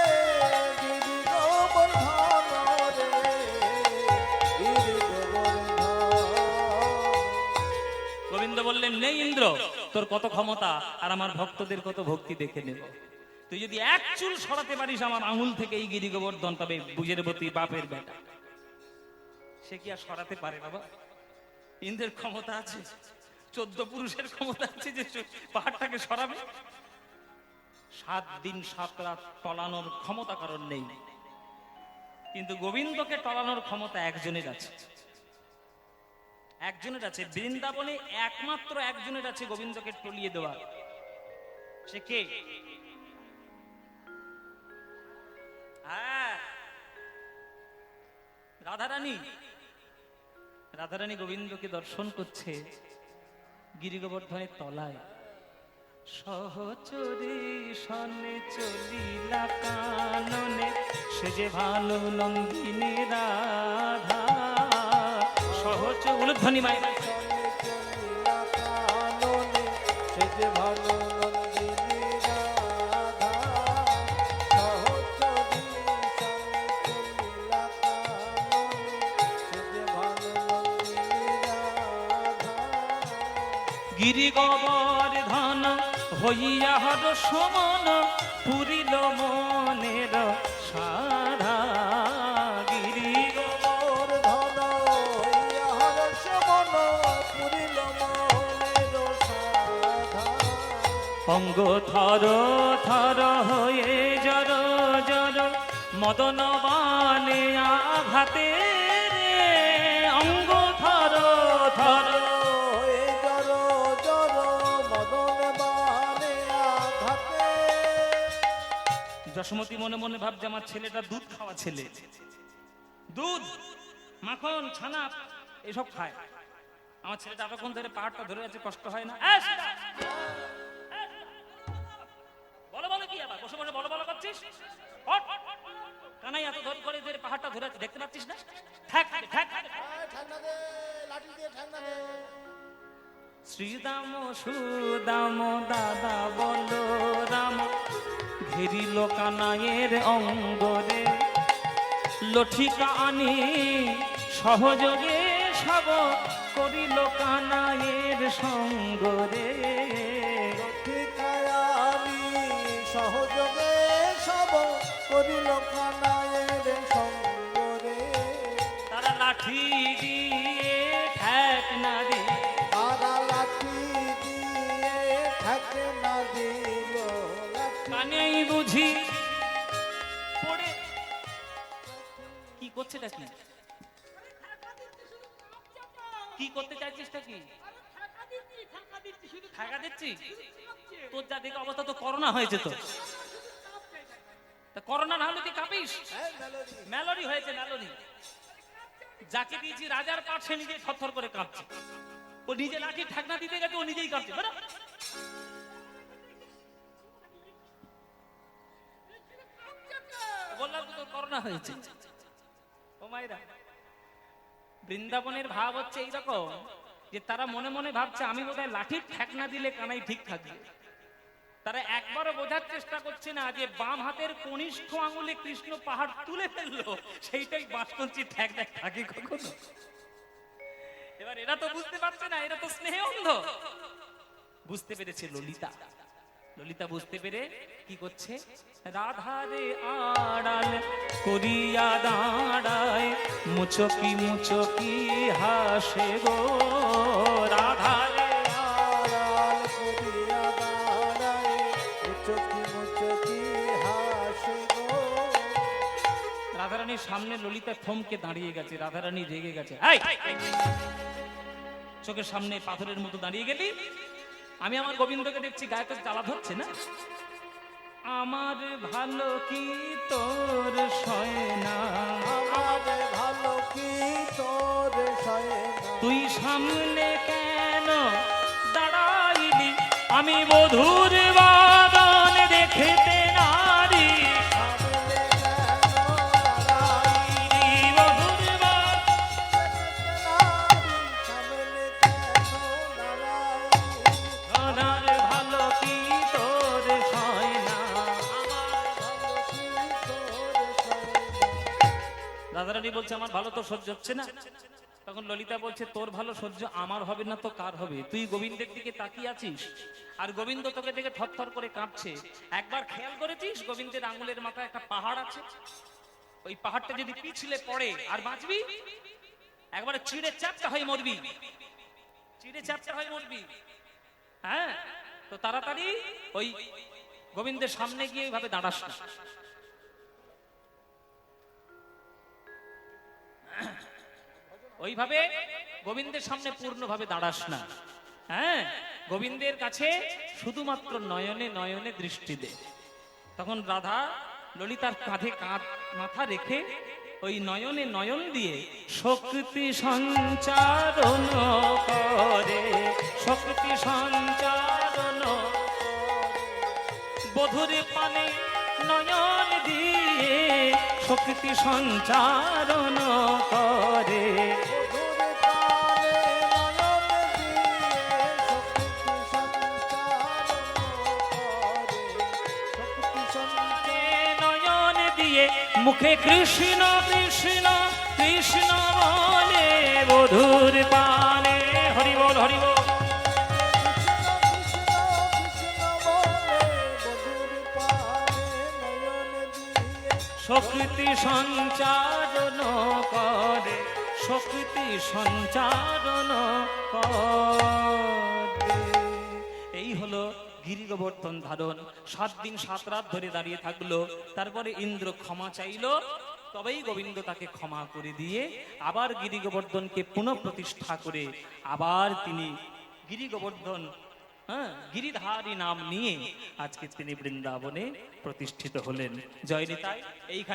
গিরি গোবর্ধন রে, গিরি গোবর্ধন। গোবিন্দ বললেন, নেই ইন্দ্র, তোর কত ক্ষমতা আর আমার ভক্তদের কত ভক্তি দেখে নেব। তুই যদি এক চুল সরাতে পারিস আমার আঙুল থেকে এই গিরি গোবর্ধন, তবে বুঝে নেব তুই বাপের বেটা। সে কি আর সরাতে পারে বাবা? ইন্দ্রের ক্ষমতা আছে, 14 পুরুষের ক্ষমতা আছে যে পাহাড়টাকে সরাবে। 7 দিন 7 রাত টলানোর ক্ষমতা কারণ নেই, কিন্তু গোবিন্দকে টলানোর ক্ষমতা একজনের আছে, একজনের আছে। বৃন্দাবনে একমাত্র একজনের আছে গোবিন্দকে টলিয়ে দেওয়া। সে কে? রাধারানী। রাধারানী গোবিন্দকে দর্শন করছে গিরি গোবর্ধনের তলায়। সহচরী সনে চলিলা কাননে, সে যে ভালো নন্দিনী রাধা। সহচ উলুধ্বনি মায়ের সে যে ভালো নন্দিনী রাধা। সহচরী সনে চলিলা কাননে, সে যে ভালো নন্দিনী রাধা। গিরি গোবর্ধন হইয়া হর সমন, পুরিল মনের সাধা। গিরি গোবর্ধন হইয়া হর সমন, পুরিল মনের সাধা। অঙ্গ থর থর হয়ে জর জর, মদন বানে আঘাতে রে। অঙ্গ থর থর যশোমতী মনে মনে ভাবছে আমার ছেলেটা দুধ খাওয়া ছেলে, দুধ মাখন ছানা এসব খায়। আমার ছেলেটা এতক্ষণ ধরে পাহাড়টা ধরে আছে, কষ্ট হয় না? বলো বলো কি করছিস? ওঠ। কানাই এত ধরে করে ধরে পাহাড়টা ধরে আছে, দেখতে পাচ্ছিস না? ঠ্যাক ঠ্যাক ঠ্যাক। ঠান্ডা দে, লাঠি দিয়ে ঠান্ডা দে। শ্রীদাম সুদাম দাদা বলো রাম, ঘেরিল কানাইয়ের অঙ্গরে, লঠিকা আনি সহযোগে সব করিল কানাইয়ের সঙ্গরে। ঠিকায়ানি সহযোগে সব করিল কানাইয়ের সঙ্গরে। তারা লাঠি দিয়ে ঠ্যাক না দিয়ে, তারা লাঠি দিয়ে ঠেকে না দিল লাঠি। কানাই বুঝি পড়ে কি করছেটা কি? কি করতে চাইছিসটা কি? টাকা দিচ্ছি? তোর যা দেখে অবস্থা তো করোনা হয়েছে তো। তা করোনা না হলে তুই কাঁপিস? হ্যাঁ, মেলোডি। মেলোডি হয়েছে, মেলোডি। যাকে দিয়েছি রাজার পাঠ, সে নিজে থরথর করে কাঁপছে। ও নিজে লাঠি ঠাকনা দিতে গেছে, ও নিজেই কাঁপছে। বেরো। বললাম তো তোর করোনা হয়েছে। ও মায়েরা, বৃন্দাবনের ভাব হচ্ছে এইরকম যে তারা মনে মনে ভাবছে আমি বোধহয় লাঠির ঠেকনা দিলে কানাই ঠিক থাকবে। তারা একবারও বোঝার চেষ্টা করছে না যে বাম হাতের কনিষ্ঠ আঙুলে কৃষ্ণ পাহাড় তুলে ফেললো, সেইটাই বাঁশকঞ্চির ঠেক দেখ থাকে কখনো। এবার এরা তো বুঝতে পারছে না, এরা তো স্নেহে অন্ধ। বুঝতে পেরেছে ললিতা। ললিতা বুঝতে পেরে কি করছে? রাধারে আড়াল করিয়া দাঁড়ায়, মুচকি মুচকি হাসে গো। রাধারে আড়াল করিয়া দাঁড়ায়, মুচকি মুচকি হাসে গো। রাধারানীর সামনে ললিতা থমকে দাঁড়িয়ে গেছে। রাধারানী রেগে গেছে। এই, চোখের সামনে পাথরের মতো দাঁড়িয়ে গেলি? আমি আমার গোবিন্দকে দেখছি গায়ে তো জ্বালা ধরছে না। আমার ভালো কি তোর সয় না, আমার ভালো কি তোর সয় না। তুই সামনে কেন দাঁড়াইলি? আমি বধুর বাদন দেখতে নারী, সামনে কেন দাঁড়াই? বধুর বাদন। সামনে কেন দাঁড়াই? আমার ভালো কি তোর সয় না। ভালো কি তোর সয় না। রাধারানী বলছে আমার ভালো তো সহ্য হচ্ছে না। তখন ললিতা বলছে তোর ভালো সহ্য আমার হবে না তো কার হবে? তুই গোবিন্দের দিকে তাকিয়ে আছিস, আর গোবিন্দ তোকে দেখে থরথর করে কাঁপছে। একবার খেয়াল করেছিস গোবিন্দের আঙুলের মাথায় একটা পাহাড় আছে? ওই পাহাড়টা যদি পিছলে পড়ে আর বাঁচবি? একবারে চিড়ে চ্যাপটা হয়ে মরবি, চিড়ে চ্যাপটা হয়ে মরবি। হ্যাঁ, তো তাড়াতাড়ি ওই গোবিন্দের সামনে গিয়ে এইভাবে দাঁড়াস না। ওইভাবে গোবিন্দের সামনে পূর্ণভাবে দাঁড়াস না। হ্যাঁ, গোবিন্দের কাছে শুধুমাত্র নয়নে নয়নে দৃষ্টি দে। তখন রাধা ললিতার কাঁধে কাঁধ মাথা রেখে ওই নয়নে নয়ন দিয়ে শক্তি সঞ্চারণ করে, শক্তি সঞ্চারণ বধুর পানে নয়ন দিয়ে শক্তি সঞ্চারণ করে। মধুর পানে নয়ন দিয়ে শক্তি সঞ্চারণ করে। শক্তি সঞ্চারণ নয়ন দিয়ে মুখে কৃষ্ণ কৃষ্ণ কৃষ্ণ বলে বধুর পানে। হরি বল হরি বল। শক্তি সঞ্চারণ করে, শক্তি সঞ্চারণ করে। এই হলো গিরি গোবর্ধন ধারণ। 7 দিন 7 রাত ধরে দাঁড়িয়ে থাকলো। তারপরে ইন্দ্র ক্ষমা চাইলো, তবেই গোবিন্দ তাকে ক্ষমা করে দিয়ে আবার গিরি গোবর্ধনকে পুনঃ প্রতিষ্ঠা করে আবার তিনি গিরি গোবর্ধন, গিরিধারী নাম নিয়ে আজকে তিনি বৃন্দাবনে প্রতিষ্ঠিত হলেন। জয় নিতাই। এই